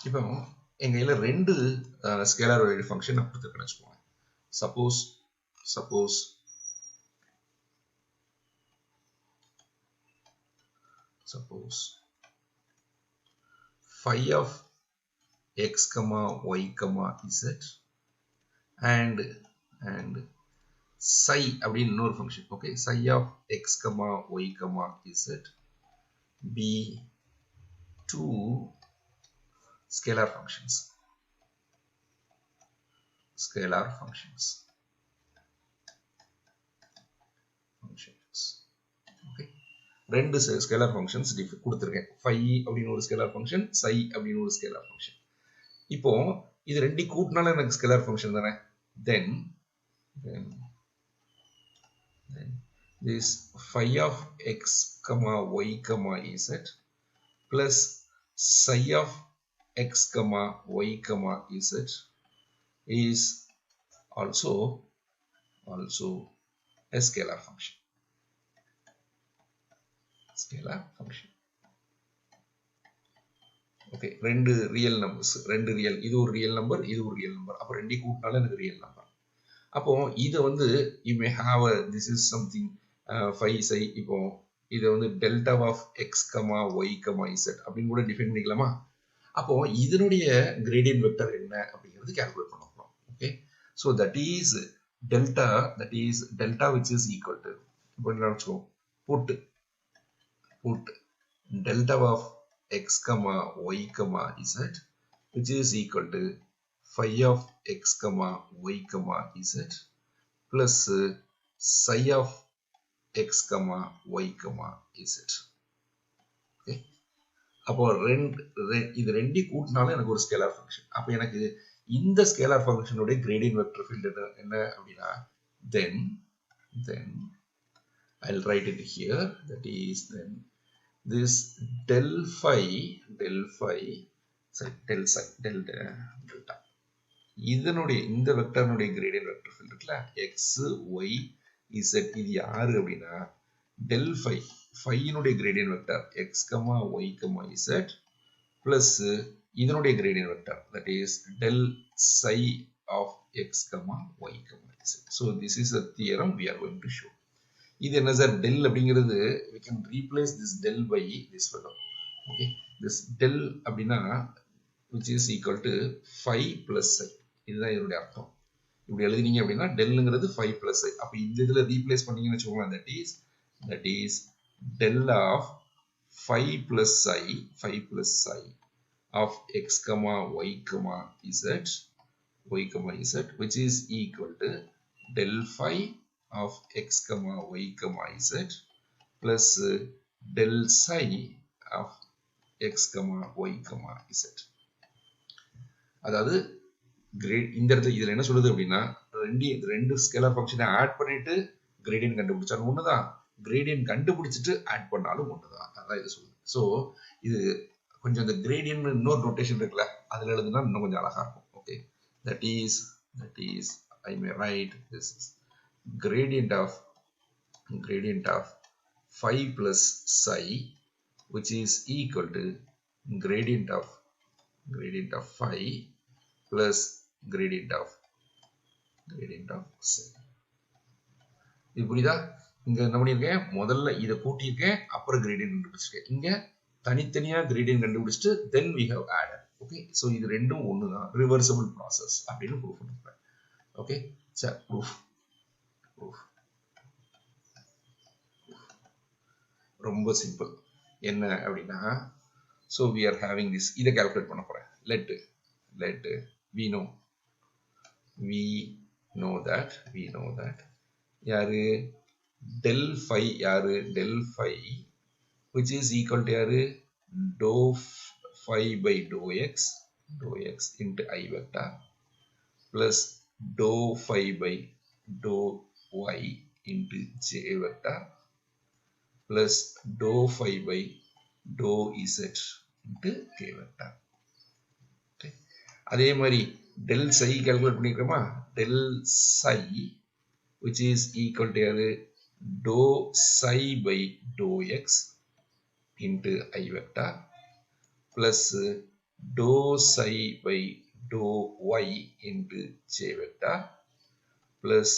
S1: இப்போ எங்க கையில ரெண்டு ஸ்கேலார் வேல்யூ ஃபங்க்ஷன் கொடுத்துருக்கேன்னு வச்சுக்கோங்க. suppose phi of x, y, z and psi அப்படின்னு இன்னொரு function. Okay, psi of x, y, z be two scalar functions. Okay, ரெண்டு ஸ்கேலார் ஃபங்க்ஷன்ஸ் கொடுத்துருக்கேன். phi அப்படின்னு ஒரு ஸ்கேலார் ஃபங்க்ஷன், psi அப்படின்னு ஒரு ஸ்கேலார் ஃபங்க்ஷன். இப்போ இது ரெண்டு கூட்டினால எனக்கு ஸ்கேலார் ஃபங்க்ஷன் தானே. then this phi of x, y, z plus psi of x, y, z is also a scalar function. Okay, ரெண்டு ரியல் நம்பர்ஸ், ரெண்டு ரியல், இது ஒரு ரியல் நம்பர், இது ஒரு ரியல் நம்பர். அப்போ ரெண்டையும் கூட்டினால எனக்கு ரியல் நம்பர். அப்போ இதை வந்து you may have this is something phi psi. இப்போ இதை வந்து delta of x comma y comma z அப்படின்னு கூட டிஃபைன் பண்ணிக்கலாமா? அப்போ இதனுடைய கிரேடியன்ட் வெக்டர் என்ன அப்படிங்கிறது கால்குலேட் பண்ண போறோம். Okay, so that is delta which is equal to, இப்போ என்ன வச்சுக்கோம், put delta of x comma y comma z which is equal to phi of x comma y comma z plus psi of x comma y comma z. Okay, அப்போ இது ரெண்டையும் கூட்டினாலும் எனக்கு ஒரு scalar function. அப்போ எனக்கு இந்த ஸ்கேலார் ஃபங்க்ஷனுடைய கிரேடியன்ட் வெக்டர் ஃபீல்டு என்ன அப்படின்னா, then I'll write it here, that is then this del delta இதனுடைய இந்த வெக்டர்னுடைய கிரேடியன்ட் வெக்டர் ஃபீல்ட் இருக்குல்ல, x y z, இது யாரு அப்படின்னா del phi னுடைய gradient vector x y z plus இதனுடைய gradient vector, that is del psi of x y z. So this is a theorem we are going to show. இது என்ன sir, del அப்படிங்கிறது we can replace this del by this fellow. Okay, this del அப்படின்னா which is equal to phi plus psi, இதுதான் இதனுடைய அர்த்தம். இப்படி எழுதினீங்க அப்படின்னா delங்கிறது phi plus psi. அப்போ இந்த இதில் ரீப்ளேஸ் பண்ணீங்கன்னு வச்சுக்கோங்களேன், that is del of phi plus psi of x y z which is equal to del phi of x y z plus del psi of x y z. அதாவது இந்த இடத்துல இதுல என்ன சொல்லுது அப்படின்னா, ரெண்டு ஸ்கேலார் ஃபங்க்ஷனை ஆட் பண்ணிட்டு கிரேடியன்ட் கண்டுபிடிச்சாலும் ஒண்ணுதான், கிரேடியன்ட் கண்டுபிடிச்சிட்டு ஆட் பண்ணாலும் ஒண்ணுதான். அதான் இது சொல்லுது. ஸோ இது கொஞ்சம் இந்த கிரேடியன்ட் இன்னொரு நோட்டேஷன் இருக்குல்ல, அதுல எழுதுனா இன்னும் கொஞ்சம் அழகா இருக்கும். Okay, that is I may write this gradient of phi plus psi which is equal to gradient of phi plus gradient of psi. இது புரியுதா? இங்க என்ன பண்ணிருக்கேன், முதல்ல இதை கூட்டியிருக்கேன், அப்புறம் கிரேடியன்ட் கண்டுபிடிச்சிருக்கேன். இங்க தனித்தனியா கிரேடியன்ட் கண்டுபிடிச்சிட்டு then we have added. Okay, so இது ரெண்டும் ஒண்ணுதான், ரிவர்சபிள் ப்ராசஸ் அப்படின்னு ப்ரூஃப் பண்ணிருப்பேன். ஓகே, சரி, ப்ரூஃப் ரொம்ப சிம்பிள். என்ன அப்படின்னா, so we are having this, இதை கால்குலேட் பண்ண போறேன். let we know that யாரு del phi, del phi which is equal to யாரு dou phi by dou x into I vector plus dou phi by dou y into j vector plus dou phi by dou z into k vector. Okay, அதே மாதிரி del psi calculate பண்ணிருக்கோமா, del psi which is equal to dou psi by dou x into I vector plus dou psi by dou y into j vector plus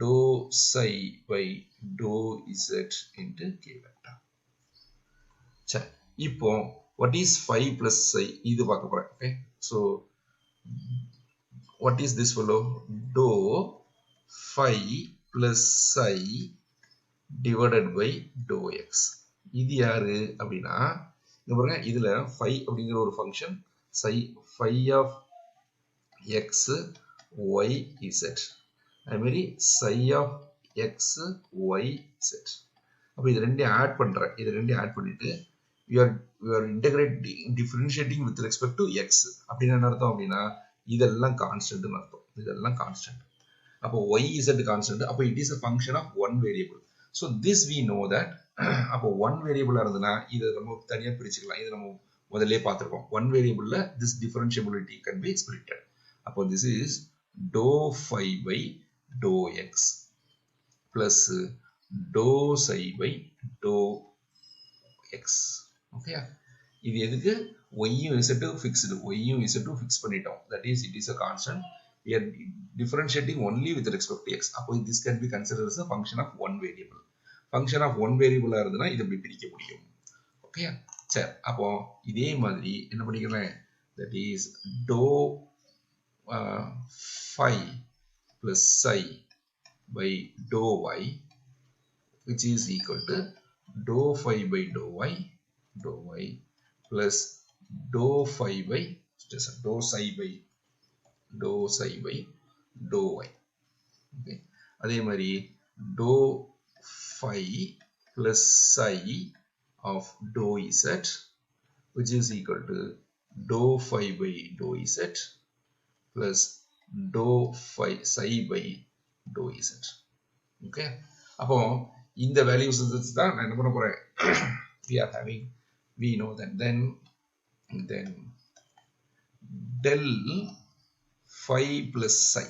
S1: dou psi by dou z into k vector. சரி, இப்போ what is phi plus psi இது பார்க்க போறேன். Okay, so what is this fellow, dou phi plus psi divided by dou x. இது யாரு அப்படின்னா, இங்க பாருங்க, இதுல phi அப்படிங்கிற ஒரு function, phi of x y z, அதே மாதிரி psi of x y z. அப்ப இது ரெண்டையும் ஆட் பண்றேன். இது ரெண்டையும் ஆட் பண்ணிட்டு you are differentiating with respect to x. அப்படின்னு என்ன அர்த்தம் அப்படின்னா, இதெல்லாம் கான்ஸ்டன்ட் அர்த்தம், இதெல்லாம் கான்ஸ்டன்ட். அப்போ y z கான்ஸ்டன்ட், அப்போ it is a function of one variable. So this we know that. அப்போ one variable இருந்ததுன்னா இதை நம்ம தனியா பிரிச்சுக்கலாம். இது நம்ம முதல்ல பார்த்திருக்கோம். one variableல this differentiability can be splitted. அப்போ this is dou phi by dou x plus dou psi by dou x. Okay, இது எதுக்கு, y-யும் z-ம் fixed, y-யும் z-ம் fix பண்ணிட்டோம். That is, it is a constant. We are differentiating only with respect to x. அப்போ this can be considered as a function of one variable. function of one variable இருந்ததுனா இது இப்படி பிரிக்க முடியும். Okay சரி அப்போ இதே மாதிரி என்ன பண்ணிக்கிறேன் that is dou phi plus psi by dou y which is equal to dou phi by dou y plus dou phi by dou psi by dou y. Okay. அதே மாதிரி dou phi plus psi of dou z which is equal to dou phi by dou z plus dou phi psi by dou z. Okay. அப்போ இந்த values தான் நான் என்ன பண்ண போறேன் we know that then del phi plus psi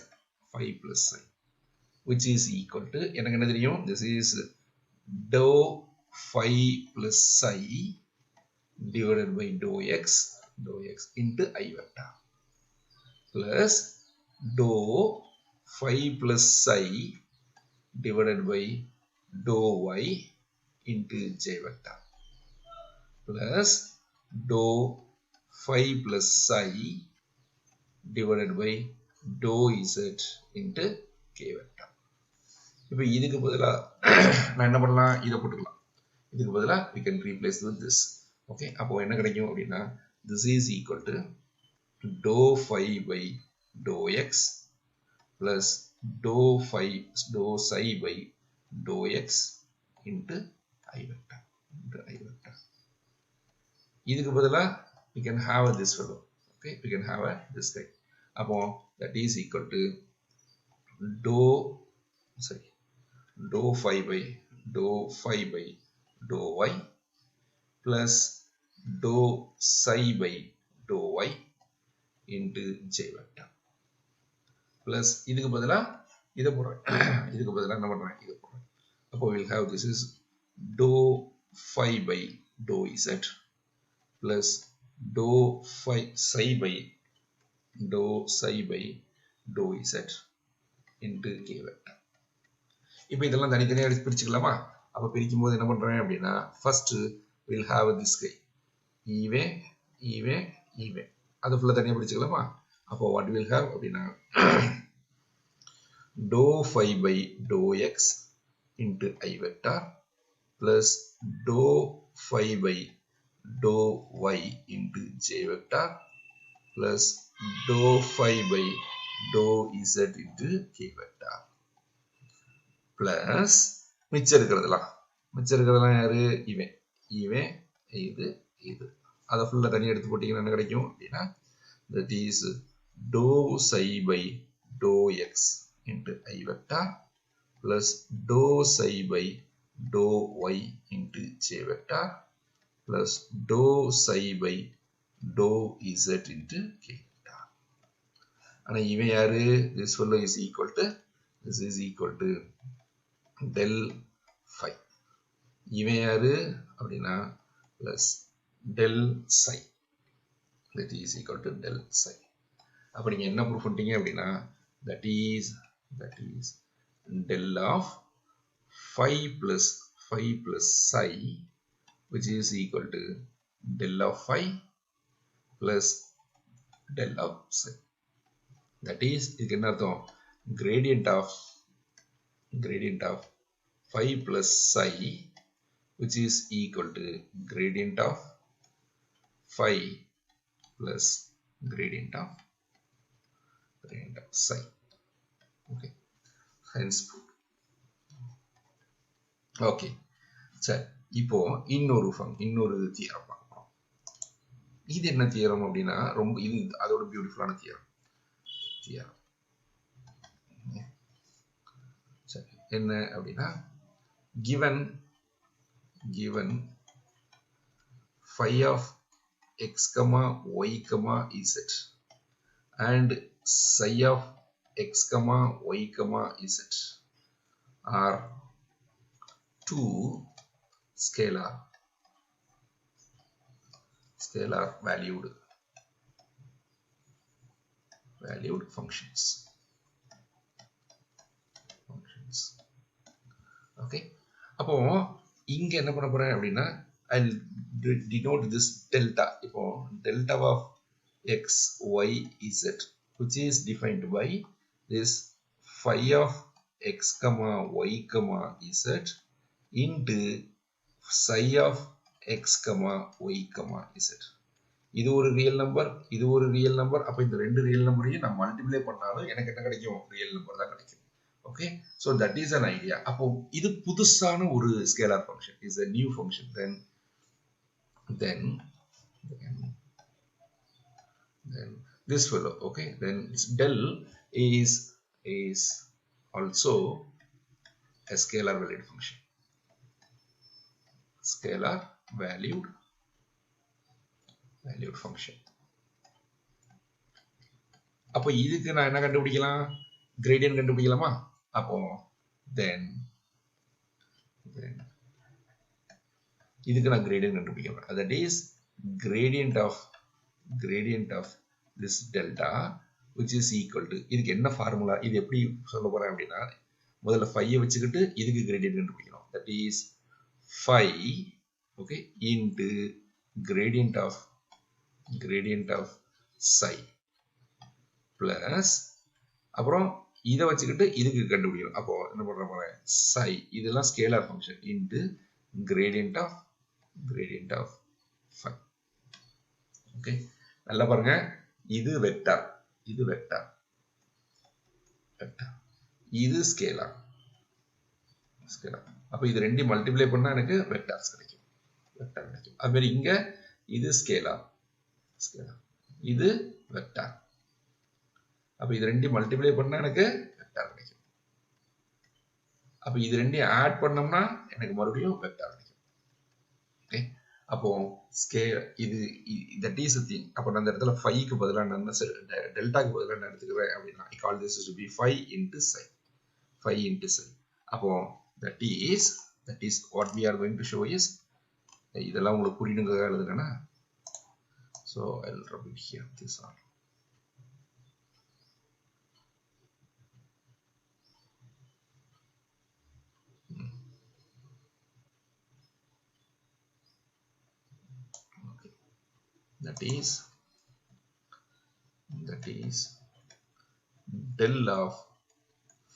S1: which is equal to எனக்கு என்ன தெரியும் this is dou phi plus psi divided by dou x into I vector plus dou phi plus psi divided by dou y into j vector plus dou phi plus psi divided by dou z into k vector. இப்போ இதுக்கு பதிலா நான் என்ன பண்ணலாம் இத போட்டுக்கலாம் இதுக்கு பதிலா we can replace with this. Okay அப்போ என்ன கிடைக்கும் அப்படினா this is equal to dou phi by dou x plus dou psi by dou x into I vector இதுக்கு பதிலா we can have this fellow. Okay we can have this guy. அப்போ that is equal to dou phi by dou y plus dou psi by dou y into j vector plus இதுக்கு பதிலா இத போடுறேன் இதுக்கு பதிலா என்ன பண்றேன் இத போடுறேன் அப்போ we'll have this is dou phi by dou z plus dou psi by dou z into k vector. இப்போ இதெல்லாம் தனித்தனியா எடுத்து பிரிச்சுக்கலாமா அப்ப பிரிக்கும்போது என்ன பண்றேன் அப்படினா first we'll have this guy even அது ஃபுல்லா தனியா பிரிச்சுக்கலாமா அப்போ what we'll have அப்படினா dou phi by dou x into I vector plus dou phi by dou y into j vector plus dou phi by dou z into k vector plus மிச்சம் இருக்கிறதெல்லாம் யாரு இவன் இது அத ஃபுல்லா தனியா எடுத்து போட்டீங்கன்னா என்ன கிடைக்கும் அப்படினா that is dou psi by dou x into I vector plus dou psi by dou y into j vector plus dou psi by dou z into k vector. ஆனா இவன் யாரு this fellow is equal to del phi. இவன் யாரு அப்படினா plus del psi that is equal to del psi. அப்ப நீங்க என்ன proof பண்ணிட்டீங்க அப்படினா that is del of phi plus psi which is equal to del of phi plus del of psi. That is இதுக்கு என்ன அர்த்தம் gradient of phi plus psi which is equal to gradient of phi plus gradient of psi. Okay hence okay சரி இப்போ இன்னொரு theorem பார்ப்போம் இது என்ன theorem அப்படினா ரொம்ப இது அதோட பியூட்டிஃபுல்லான தியரம் சரி என்ன அப்படினா given phi of x y z and psi of x y z are two scalar valued functions. Okay அப்போ இங்க என்ன பண்ண போறேன் அப்படின்னா I'll denote this delta. இப்போ delta of x, y, z, which is defined by this phi of x comma y comma z into psi of x comma y comma z. இது ஒரு real number, இது ஒரு real number. அப்ப இந்த ரெண்டு real நம்பரையும் நான் மல்டிப்ளை பண்ணாலும் எனக்கு என்ன கிடைக்கும்? ரியல் நம்பர் தான் கிடைக்கும். Okay, so that is an idea. அப்போ இது புதுசான ஒரு scalar function, is a new function. Then this fellow, okay, then del is also a scalar valued function, scalar valued function. அப்போ இதுக்கு நான் என்ன கண்டுபிடிக்கலாம்? gradient கண்டுபிடிக்கலாமா? அப்போ then இதுக்கு நான் gradient கண்டுபிடிக்கிறேன். that is gradient of this delta, which is equal to, இதுக்கு என்ன ஃபார்முலா, இது எப்படி சொல்ல போறேன் அப்படின்னா, முதல்ல phi வச்சுக்கிட்டு இதுக்கு gradient கண்டுபிடிக்கணும். that is phi, okay, into gradient of psi plus அப்புறம் இதை வச்சுக்கிட்டு இதுக்கு கண்டுபிடிக்கணும். அப்போ என்ன பண்ற போறேன்? psi, இதெல்லாம் scalar function, into gradient of phi. Okay, நல்லா பாருங்க, இது வெக்டார், இது ஸ்கேலார். அப்ப இது ரெண்டையும் மல்டிப்ளை பண்ணா எனக்கு வெக்டார்ஸ் கிடைக்கும். அது மாதிரி இங்க இது ஸ்கேலார், இது வெக்டார். அப்ப இது ரெண்டையும் மல்டிப்ளை பண்ணா எனக்கு வெக்டார் கிடைக்கும். அப்ப இது ரெண்டையும் ஆட் பண்ணோம்னா எனக்கு மறுபடியும் வெக்டார் கிடைக்கும். ஓகே, அப்போ ஸ்கேல் இது that is the thing. அப்போ நான் இந்த இடத்துல phi க்கு பதிலா நான் டெல்டாக்கு பதிலா நான் எடுத்துக்கிறேன் அப்படின்னா, I call this to be phi into psi. அப்போ that is what we are going to show is, இதெல்லாம் உங்களுக்கு புரியணுங்கிறதுக்காக எழுதுறேன்னா, so I'll rub it here, this on. That is del of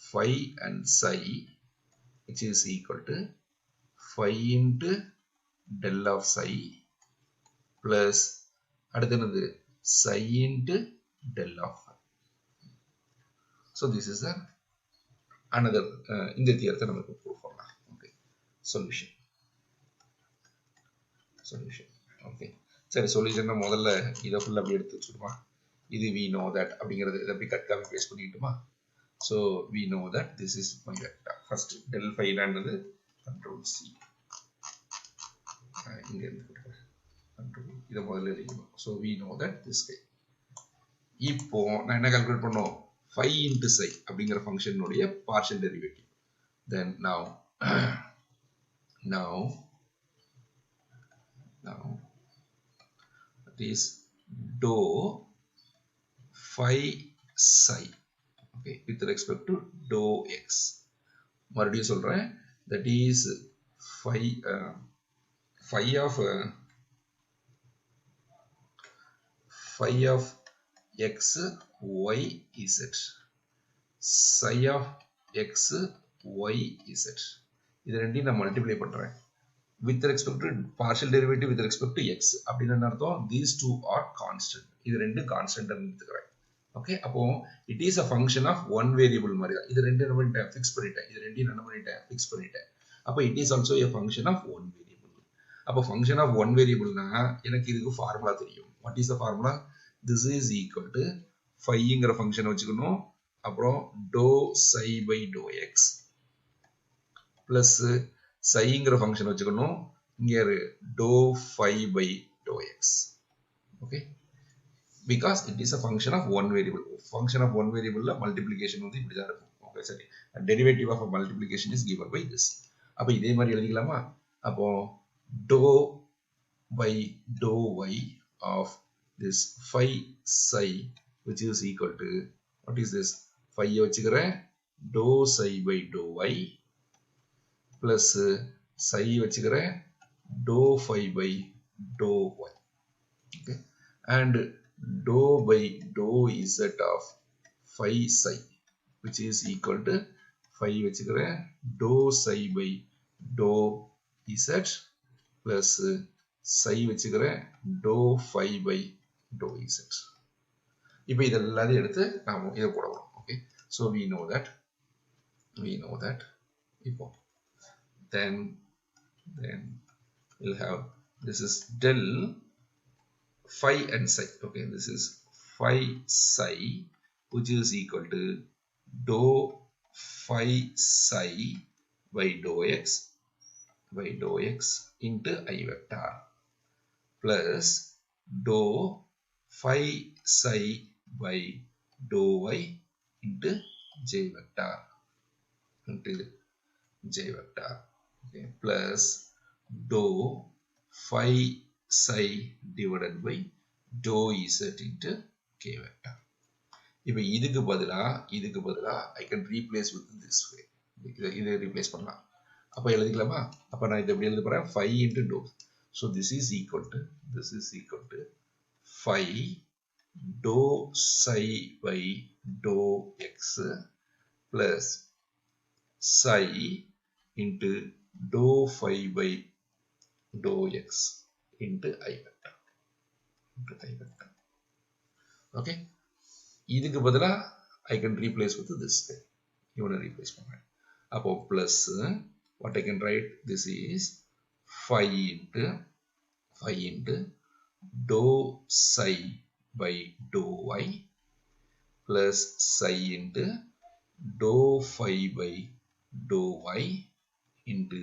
S1: phi and psi, which is equal to phi into del of psi plus அடுத்தது psi into del of phi. So this is the another இந்த தியரத்தை நமக்கு prove பண்ணலாம். Okay, solution. Okay, சரி, solution முதல்ல இதை ஃபுல்லாக அப்படி எடுத்து வச்சுடுமா. இது we know that அப்படிங்கிறது இதை அப்படி கட் காப்பி பேஸ்ட் பண்ணிக்கிட்டுமா. So we know that this is my vector. First del phi லான்றது control C, இங்க இருந்து control இதை முதல்ல எழுதிக்கணும். So we know that this guy. இப்போ நான் என்ன கால்குலேட் பண்ணோம்? phi into psi அப்படிங்கிற ஃபங்க்ஷனுடைய partial derivative. then now that is dou phi psi, okay, with respect to dou x. மறுபடியும் சொல்றேன், that is phi of x, y, z, psi of x, y, z. இது ரெண்டையும் நான் multiply பண்றேன் with respect to partial derivative with respect to x. அப்படின்னா என்ன அர்த்தம்? these two are constant. இது ரெண்டு கான்ஸ்டன்ட் எடுத்துக்கிறேன். ஓகே, அப்போ it is a function of one variable மாதிரி தான். இது ரெண்டு என்ன பண்ணிட்டேன்? ஃபிக்ஸ் பண்ணிட்டேன். இது ரெண்டையும் என்ன பண்ணிட்டேன்? ஃபிக்ஸ் பண்ணிட்டேன். அப்போ it is also a function of one variable. அப்போ function of one variableனா எனக்கு இதுக்கு ஃபார்முலா தெரியும். what is the formula? this is equal to phiங்கிற ஃபங்க்ஷனை வச்சுக்கணும், அப்புறம் dou psi by dou x plus psiங்கிற ஃபங்க்ஷன் வச்சுக்கணும், இங்க dou phi by dou x. okay, because it is a function of one variable. function of one variable ல multiplication வந்து இப்படி தான் இருக்கும். okay, சரி, derivative of a multiplication is given by this. அப்ப இதே மாதிரி எழுதிக்கலாமா? அப்போ dou by dou y of this phi psi, which is equal to, what is this? phi வச்சுக்கிறேன், dou psi by dou y plus psi வச்சுக்கிறேன் dou phi by dou y. Okay, and dou by dou z of phi psi, which is equal to phi வச்சுக்கிறேன் dou psi by dou z plus psi வச்சுக்கிறேன் dou phi by dou z. இப்போ இதெல்லாம் எடுத்து நாம இதை போடலாம். Okay, so we know that இப்போ then we'll have this is del phi and psi. Okay, this is phi psi, which is equal to dou phi psi by dou x into I vector plus dou phi psi by dou y into j vector okay, plus dou phi psi divided by dou z into k vector. இப்போ இதுக்கு பதிலா I can replace with this way. இதை replace பண்ணலாம். அப்போ எழுதிக்கலாமா? அப்போ நான் இதை எப்படி எழுத போறேன்? phi into dou. So this is equal to phi dou psi by dou x plus psi into dou phi by dou x into I vector. Okay, இதுக்கு பதிலா I can replace with this guy. இவனை replace பண்ணுறேன். அப்போ plus what I can write, this is phi into dou psi by dou y plus psi into dou phi by dou y into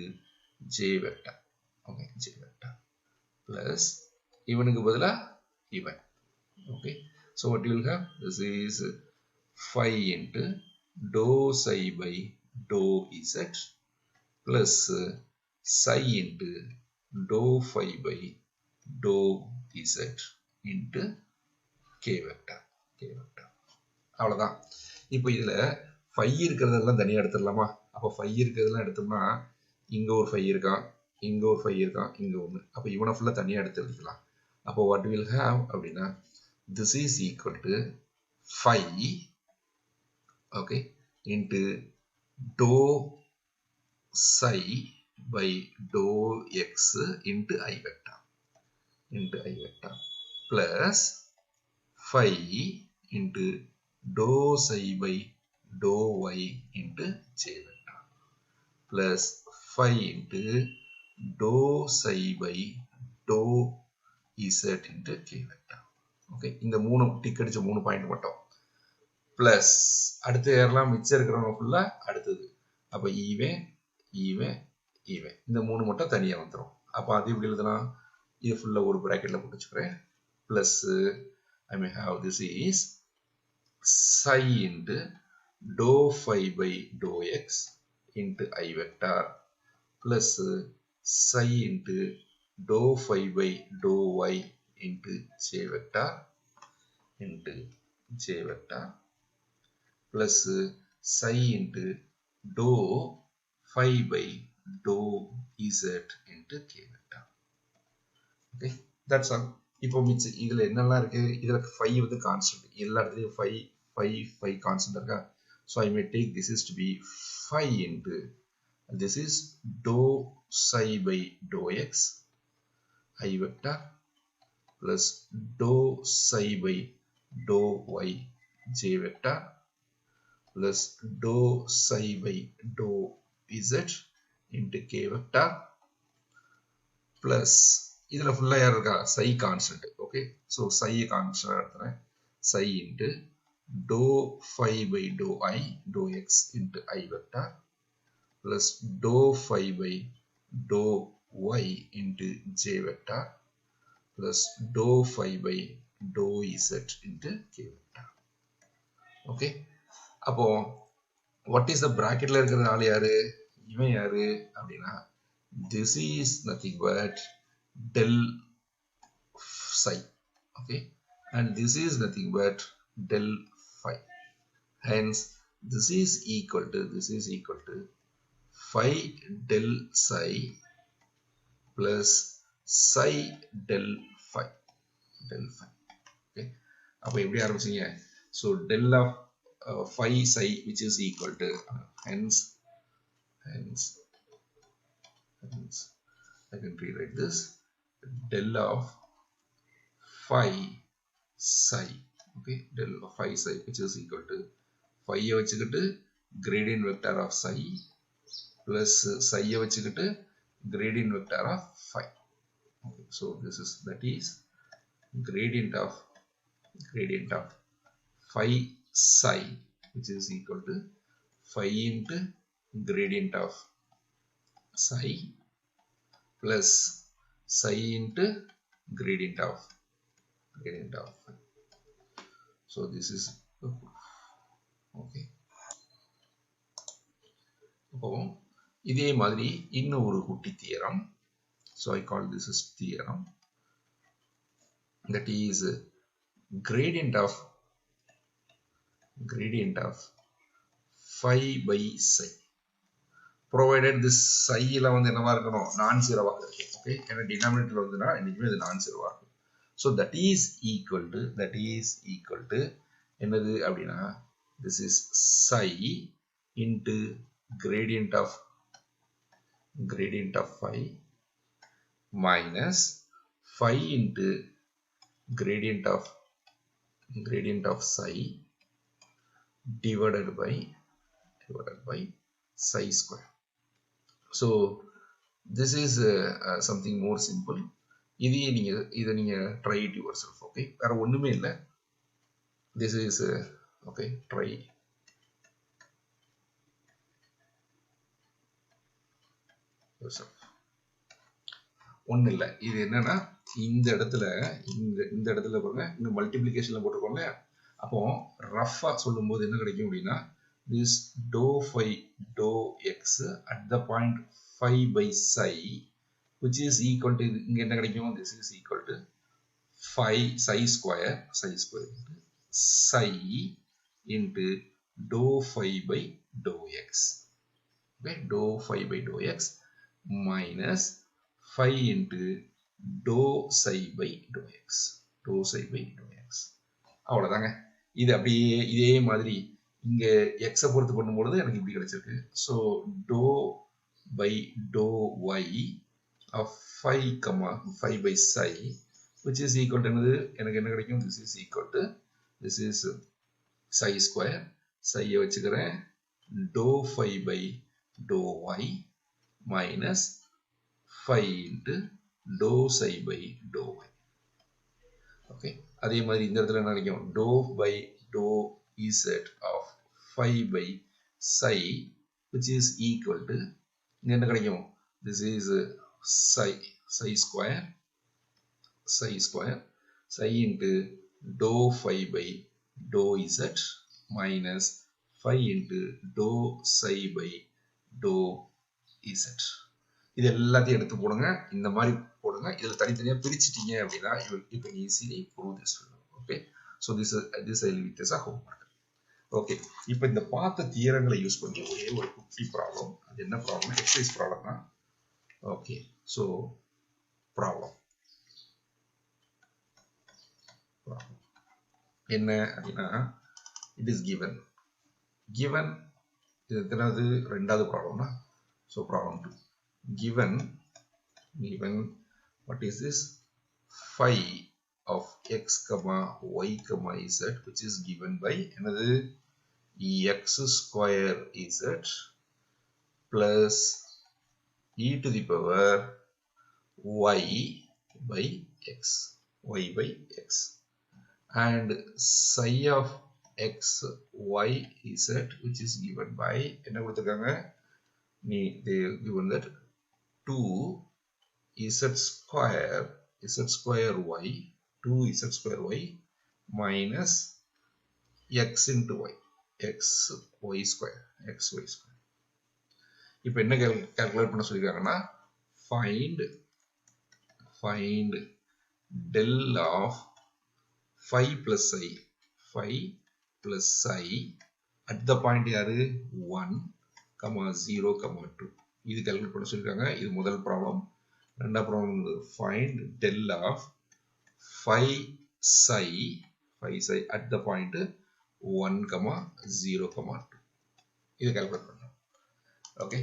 S1: j vector. Okay, j vector plus இவனுக்கு பதிலா இவன். Okay, so what you will have, this is phi into dou psi by dou z plus psi into dou phi by dou z into k vector. அவ்வளவுதான். இப்போ இதுல phi இருக்கிறதெல்லாம் தனியா எடுத்துடலாமா? அப்போ phi இருக்கிறதெல்லாம் எடுத்தோம்னா இங்க ஒரு phi இருக்கான், இங்க ஒரு phi இருக்கான், இங்க ஒன்று. அப்போ இவனை ஃபுல்லா தனியா எடுத்து எழுதிக்கலாம். அப்போ what we will have அப்படின்னா this is equal to phi, okay, into dou psi by dou x into I vector plus phi into dou psi by dou y into j vector plus phi into dou psi by dou z into k vector. Okay, இந்த மூணு tick அடிச்ச மூணு point மட்டும் plus அடுத்து யாரெல்லாம் மிச்சம் இருக்கிறவங்க ஃபுல்லா அடுத்தது. அப்ப ஈவன் இந்த மூணு மட்டும் தனியா வந்துடும். அப்ப அது எப்படி எழுதலாம்? இது ஃபுல்லா ஒரு பிராக்கெட்ல போட்டு வச்சுக்கிறேன். Plus I may have this is psi into dou phi by dou x into I vector plus psi into dou phi by dou y into j vector plus psi into dou phi by dou z into k vector. Okay, that's all. இப்போ மிச்ச இதுல என்னெல்லாம் இருக்கு? இதுல phi வந்து constant, எல்லா இடத்துலயும் phi constant இருக்கா? So I may take this is to be phi into this is dou psi by dou x I vector plus dou psi by dou y j vector plus dou psi by dou z into k vector plus இதுல ஃபுல்லா யார் இருக்கா? psi constant. Okay, so psi constant எடுத்துறேன். psi into dou phi by dou I dou x into I vector plus dou phi by dou y into j vector plus dou phi by dou z into k vector. Okay, அப்போ what is the bracketல இருக்கிற ஆள் யாரு? இவன் யாரு அப்படின்னா this is nothing but del psi. Okay, and this is nothing but del phi. Hence this is equal to phi del psi plus psi del phi. Okay. அப்போ எப்படி ஆரம்பிச்சீங்க? So del of phi psi which is equal to hence I can rewrite this del of phi psi. Okay, del of phi psi which is equal to phi வச்சுக்கிட்டு gradient vector of psi plus psi வச்சுக்கிட்டு gradient vector of phi. Okay, so that is gradient of phi psi which is equal to phi into gradient of psi plus psi into gradient of phi. So this is the proof. Okay. அப்போ இதே மாதிரி இன்னும் ஒரு குட்டி theorem. So I call this as theorem. That is gradient of phi by psi. Provided this psi la வந்து என்னவா இருக்கணும், நான் ஜீரோவா இருக்கும். ஓகே, ஏன்னா டினாமினேட்டர் வந்துனா இன்னைக்குமே இது நான் ஜீரோவா இருக்கும். So that is equal to என்னது அப்படின்னா this is psi into gradient of phi minus phi into gradient of psi divided by psi square. So this is something more simple. இதை நீங்க try it yourself. Okay, வேற ஒண்ணுமே இல்லை. This is okay, try yourself. ஒன்றும் இல்லை, இது என்னன்னா இந்த இடத்துல பாருங்க, இங்க மல்டிப்ளிகேஷன்ல போட்டிருக்கோம்ல. அப்போ ரஃபா சொல்லும்போது என்ன கிடைக்கும் அப்படின்னா this dou phi dou x at the point phi by psi which is equal to இங்க என்ன கிடைக்கும், this is equal to phi psi square psi into dou phi by dou x. Okay, dou phi by dou x minus phi into dou psi by dou x. அவ்வளவுதாங்க. இது அப்படியே இதே மாதிரி இங்க x பொறுத்து பண்ணும்போது எனக்கு இப்படி கிடைச்சிருக்கு. So dou by dou y of phi by psi which is equal to எனக்கு என்ன கிடைக்கும், this is equal to psi square psi வச்சுக்கிறேன் dou phi by dou y minus phi into dou psi by dou y. Okay, அதே மாதிரி இந்த இடத்துல என்ன கிடைக்கும், dou by dou z of phi by psi which is equal to இங்க என்ன கிடைக்கும், this is psi square psi into dou phi by dou z minus phi into dou psi by dou z. இது எல்லாத்தையும் எடுத்து போடுங்க, இந்த மாதிரி போடுங்க. இதில் தனித்தனியா பிரிச்சிட்டீங்க அப்படின்னா you can easily prove this. Okay, so this I will leave it as a homework. Okay, இப்போ இந்த பார்த்த தியரங்களை யூஸ் பண்ணி ஒரே ஒரு குட்டி ப்ராப்ளம். அது என்ன ப்ராப்ளம், எக்ஸசைஸ் ப்ராப்ளம்னா. ஓகே, ஸோ ப்ராப்ளம் என்ன அப்படின்னா இட் இஸ் given இது எத்தனாவது, ரெண்டாவது ப்ராப்ளம்னா. So problem 2 given what is this phi of x y z which is given by another x square z plus e to the power y by x and psi of x y z which is given by என்ன கொடுத்திருக்காங்க, they given that 2 z square y 2z square y minus x into y xy square. இப்போ என்ன calculate பண்ண சொல்லிருக்காங்கன்னா find del of phi plus psi at the point யாரு 1 0, 2. இது calculate பண்ண சொல்லிருக்காங்க. இது முதல் ப்ராப்ளம். ரெண்டாவது problem find del of phi psi at the point 1, 0, 2. இது calculate பண்ணலாம். ஓகே,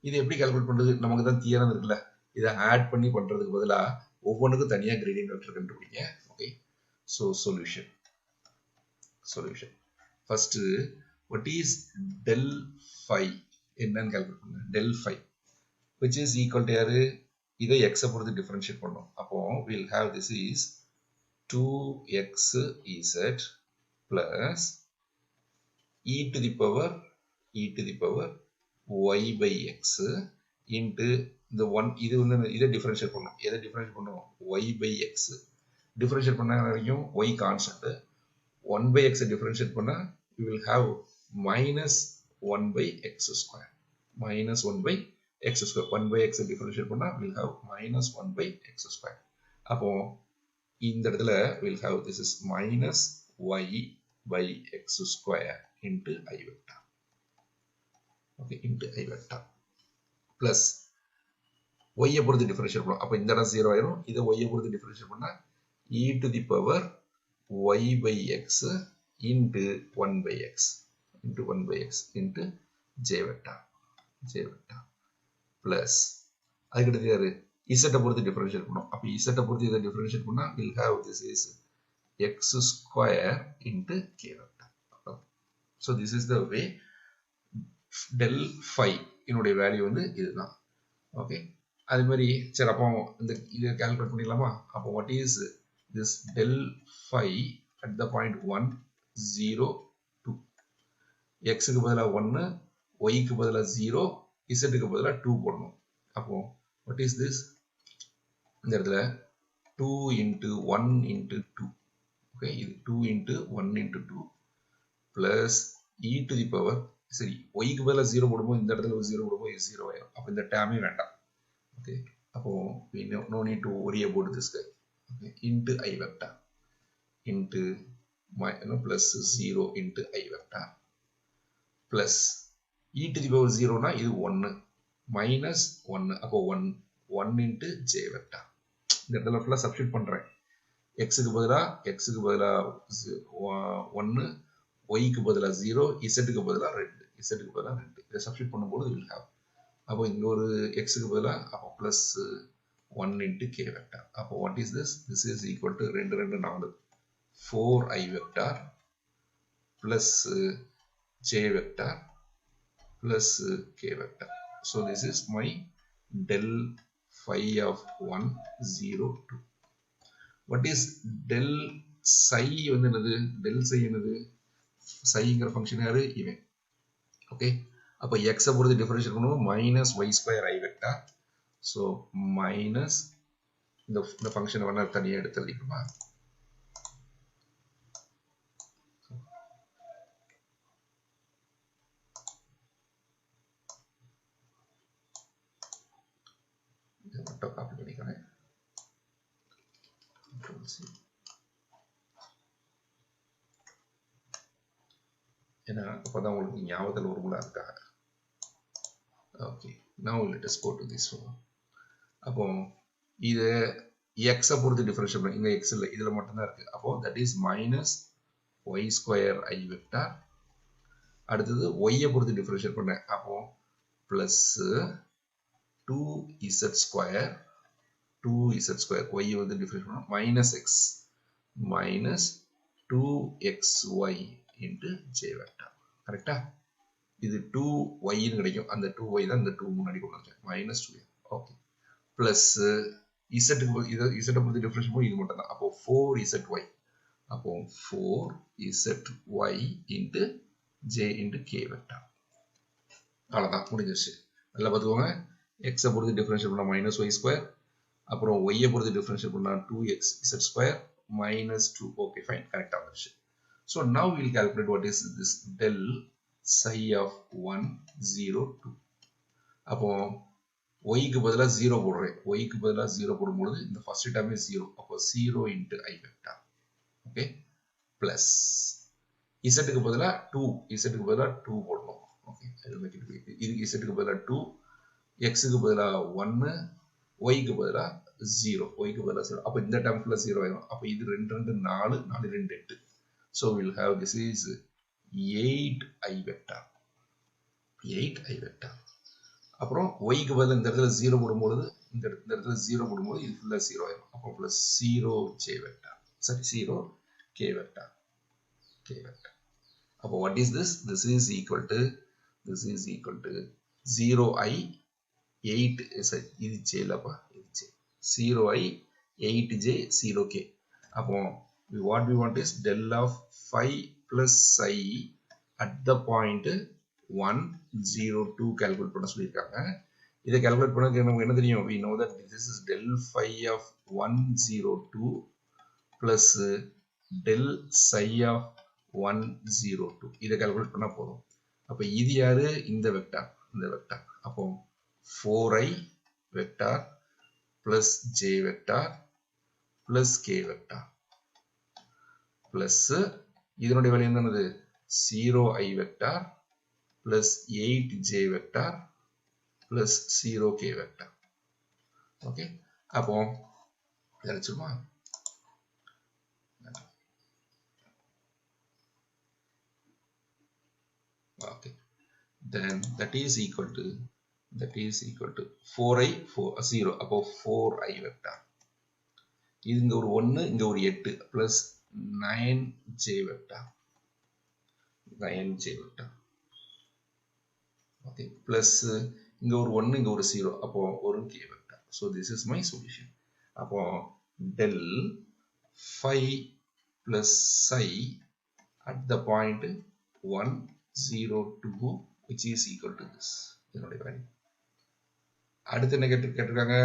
S1: இது எப்படி calculate பண்றது? நமக்கு தான் தியரம் இருக்குல்ல, இதை ஆட் பண்ணி பண்றதுக்கு பதிலா ஒவ்வொன்றுக்கும் தனியா gradient vector கண்டுபிடிங்க. Okay, so solution. First, what is del phi? என்னன்னு calculate பண்ணுங்க. del phi which is equal to யாரு? இதை x பொறுத்து differentiate பண்ணோம். அப்போ we'll have this is 2xz plus e to the power y by x into the 1. இது வந்து இதை differentiate பண்ணோம். எதை differentiate பண்ணோம்? y by x. differentiate பண்ண வரைக்கும் y constant. 1 by x differentiate பண்ணா we will have minus 1 by x square. minus 1 by x square. 1 by x differentiate பண்ணா we will have minus 1 by x square. அப்போ இந்த இடத்துல we will have this is minus y by x square into I vector. Okay, into I vector. Plus y பொறுத்து differentiate பண்ணோம். அப்போ இந்த இடம் 0 ஆயிரும். இதை y பொறுத்து differentiate பண்ணா e to the power y by x into 1 by x into j vector plus அதுக்கடுத்து யாரு? z பொறுத்து differentiate பண்ணோம். அப்போ z பொறுத்து இதை differentiate பண்ணா we'll have this is x square into k vector. So this is the way del phi என்னுடைய value வந்து இதுதான். ஓகே, அது மாதிரி சரி, அப்போ இந்த இதை கால்குலேட் பண்ணிடலாமா? அப்போ what is this del phi at the point 1, 0, 2. x க்கு பதிலா 1, y க்கு பதிலா 0, z க்கு பதிலா 2 போடணும். அப்போ what is this? இந்த இடத்துல 2 into 1 into 2. ஓகே, இது 2 into 1 into 2 plus e to the power, சரி, y க்கு பதிலா 0 போடும்போது இந்த இடத்துல ஒரு 0 போடும்போது இது 0 ஆயிடும். அப்போ இந்த டேர்மே வேண்டாம். ஓகே, அப்போ we no need to worry about this guy. Okay, into I vector into plus 0 into I vector plus e to the power 0 na இது 1 minus 1. அப்போ 1 into j vector. இந்த இடத்துல ஃபுல்லா சப்ஸ்டிட்யூட் பண்றேன். x க்கு பதிலா 1, y க்கு பதிலா 0, z க்கு பதிலா 2. இதை சப்ஸ்டிட்யூட் பண்ணும்போது we'll have, அப்போ இங்க ஒரு x க்கு பதிலா அப்போ plus 1 into k vector. அப்போ what is this? This is equal to 2, 2, 4, 4 I vector plus j vector plus k vector. So this is my del phi of 1, 0, 2. What is del psi வந்து என்னது? del psi என்னது? psiங்கிற function யாரு? இவன். Okay, அப்போ x பொறுத்து differentiate பண்ணுவோம் minus y square I vector. So minus இந்த ஃபங்க்ஷனை வேணா தனியாக எடுத்து எழுதிக்குமா? இதை மட்டும் காப்பி பண்ணிக்கிறேன். ஏன்னா அப்போதான் உங்களுக்கு ஞாபகத்தில் வரும்ல, அதுக்காக. Okay, now let us go to this one. அப்போ இது x பொறுத்து டிஃபரன்ஷியேட் பண்ண, இங்க x இல்லை, இதுல மட்டும்தான் இருக்கு. அப்போ that is minus y square I vector. அடுத்தது y பொறுத்து டிஃபரன்ஷியேட் பண்ண, அப்போ plus 2z square y வந்து டிஃபரன்ஷியேட் பண்ண minus x minus 2xy into j vector. கரெக்டா? இது 2y ன்னு கிடைக்கும். அந்த 2y தான் இந்த 2 முன்னாடி கொண்டு வந்தேன். minus 2y. Okay, plus z பொறுத்து டிஃபரன்ஷியேட் பண்ண இது மட்டும் தான். அப்போ 4zy. அப்போ 4zy into j into k vector. அவ்வளோதான், முடிஞ்சிருச்சு. நல்லா பார்த்துக்கோங்க. x பொறுத்து டிஃபரன்ஷியேட் பண்ணா minus y square, அப்புறம் y பொறுத்து டிஃபரன்ஷியேட் பண்ணா 2xz square minus 2. Okay, fine, கரெக்டாக வந்துருச்சு. So now we will calculate what is this del psi of 1, 0, 2. அப்போ y க்கு பதிலா 0 போடுறேன். y க்கு பதிலா 0 போடும்போது இந்த ஃபர்ஸ்ட் டேர்மே 0. அப்போ 0 into I vector. Okay, plus z க்கு பதிலா 2 போடணும். Okay, I will make it big. இது z க்கு பதிலா 2, x க்கு பதிலா 1, y க்கு பதிலா 0, y க்கு பதிலா 0. அப்ப இந்த term full 0 ஆயிடும். அப்ப இது 2 2 4, 4 2 8. So we will have this is 8i vector. 8i vector. அப்புறம் y க்கு பதிலா இந்த இடத்துல 0 போடும்போது இந்த இடத்துல 0 போடும்போது இது ஃபுல்லா 0 ஆயிடும். அப்ப plus 0j vector. Sorry, 0k vector. K vector. அப்போ what is this? This is equal to 0i 8 இது j லப்பா இது j 0i 8j 0k. அப்போ what we want is del of phi plus psi at the point 1 0 2 calculate பண்ண சொல்லிருக்காங்க. இதை calculate பண்ணதுக்கு நமக்கு என்ன தெரியும்? We know that this is del phi of 102 plus del psi of 102. இதை calculate பண்ணா போதும். அப்ப இது யாரு? இந்த வெக்டார். அப்போ 4i vector plus j vector plus k vector plus இதனுடைய வேல்யூ என்னது? 0i vector plus 8j vector plus 0k vector. Okay, அப்போ தெரிஞ்சுமா? Okay, then that is equal to 4i 0. அப்போ 4i வெக்டார். இது இங்க ஒரு 1 இங்க ஒரு 8 plus 9j vector. Okay, plus இங்க ஒரு 1 இங்க ஒரு 0. அப்போ ஒரு k vector. So this is my solution. அப்போ del phi plus psi at the point 1 0 2 which is equal to this. இதனுடைய வேல்யூ. அடுத்து என்ன கேட்டிருக்காங்க?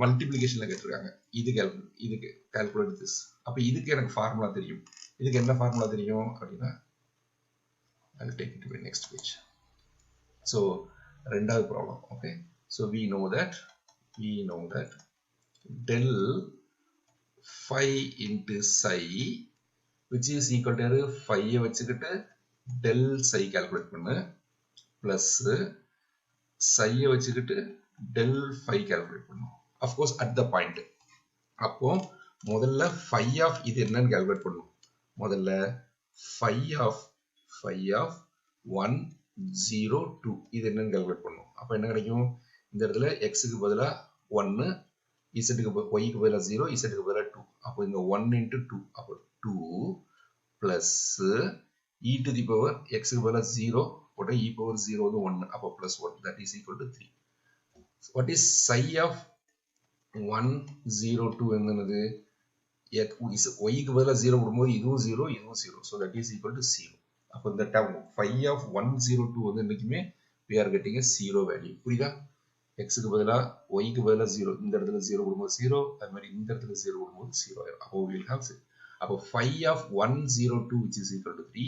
S1: மல்டிப்ளிகேஷன்ல கேட்டிருக்காங்க. இதுக்கு கால்குலேட் திஸ். அப்ப இதுக்கு எனக்கு ஃபார்முலா தெரியும். இதுக்கு என்ன ஃபார்முலா தெரியும் அப்படின்னா I will take it to the next page. So ரெண்டாவது problem. Okay, so we know that del phi into psi which is equal to phi வச்சுக்கிட்டு del psi calculate பண்ணு plus psi வச்சுக்கிட்டு del phi calculate பண்ணும். Of course at the point. அப்போ முதல்ல phi of இது என்னன்னு calculate பண்ணும். முதல்ல phi of 102 இது என்னன்னு calculate பண்ணும். அப்போ என்ன கிடைக்கும்? இந்த இடத்துல x க்கு பதிலா 1, z க்கு y க்கு பதிலா 0, z க்கு பதிலா 2. அப்போ இங்க 1 into 2. அப்போ 2 plus e to the power x க்கு பதிலா 0 போட்ட e power 0 வந்து 1. அப்போ plus 1, that is equal to 3. What is psi of 102 என்னது? y க்கு பதிலா 0 போடும்போது இதுவும் 0 இதுவும் 0. So that is equal to 0. அப்போ இந்த term phi of 102 வந்து என்னைக்குமே we are getting a 0 value. புரியுதா? x க்கு பதிலா y க்கு பதிலா 0, இந்த இடத்துல 0 போடும்போது 0, அது மாதிரி இந்த இடத்துல 0 போடும்போது 0 ஆயிடும். அப்போ we will have 0. அப்போ phi of 102 which is equal to 3,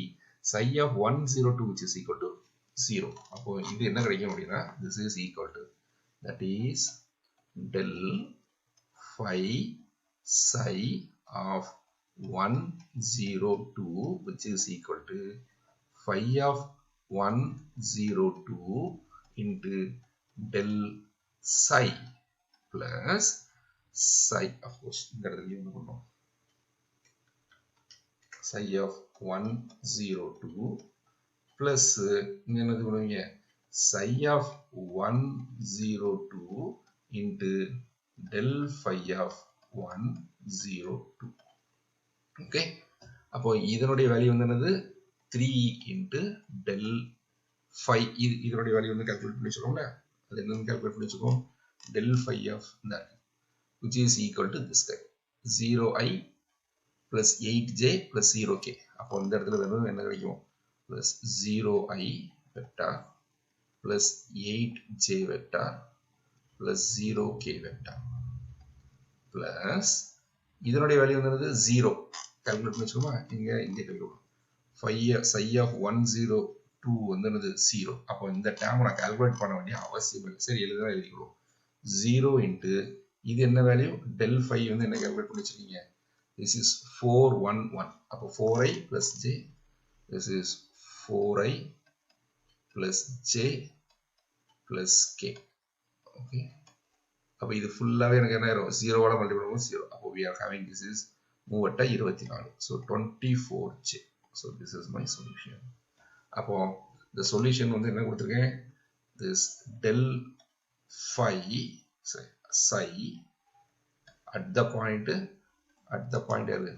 S1: psi of 102 which is equal to 0. அப்போ இது என்ன கிடைக்கும் அப்படின்னா this is equal to, that is del phi psi of 102 which is equal to phi of 102 into del psi plus psi, of course இந்த இடத்துல என்ன பண்ணும்? psi of 102 plus இங்க என்னது பண்ணுவீங்க? psi of 102 into del phi of 102. Okay, அப்போ இதனுடைய value வந்து என்னது? 3 into del phi. இதனுடைய வேல்யூ வந்து கால்குலேட் பண்ணி வச்சுக்கோங்க. அது என்னன்னு கால்குலேட் பண்ணி வச்சுக்கோம்? del phi of that which is equal to this guy 0i plus 8j plus 0k. அப்போ இந்த இடத்துல வெறும் என்ன கிடைக்கும்? plus 0i vector plus 8j vector plus 0k vector plus இதனுடைய வேல்யூ என்னது? 0. கால்குலேட் பண்ணி வச்சுக்கோமா? இங்க கால்குலேட் psi of 102 வந்து என்னது? 0. அப்போ இந்த டேர்ம் நான் கால்குலேட் பண்ண வேண்டிய அவசியம் இல்லை. சரி, எழுதிக்கிறோம். 0 into இது என்ன வேல்யூ? del phi வந்து என்ன கால்குலேட் பண்ணி வச்சிருக்கீங்க? This is 411. அப்போ 4i plus j. This is 4i plus j plus k. Okay. அப்போ இது ஃபுல்லாகவே எனக்கு என்ன ஆயிரும் 0 ஆல் மல்டிபிள் பண்ணும்போது 0. அப்போ we are having this is 3 24. So 24j. So this is my solution. அப்போ the solution வந்து என்ன கொடுத்துருக்கேன், this del phi psi at the point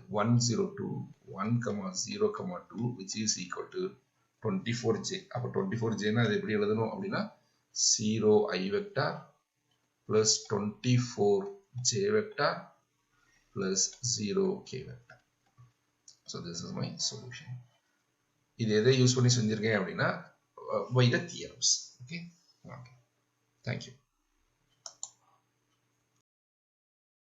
S1: 102 1,0,2 which is equal to 24j. அப்போ 24j னா அது எப்படி எழுதணும் அப்படின்னா 0 I vector plus 24j vector plus 0k vector. So this is my solution. இது எதை யூஸ் பண்ணி செஞ்சிருக்கேன் அப்படின்னா by the theorems. Okay. Thank you.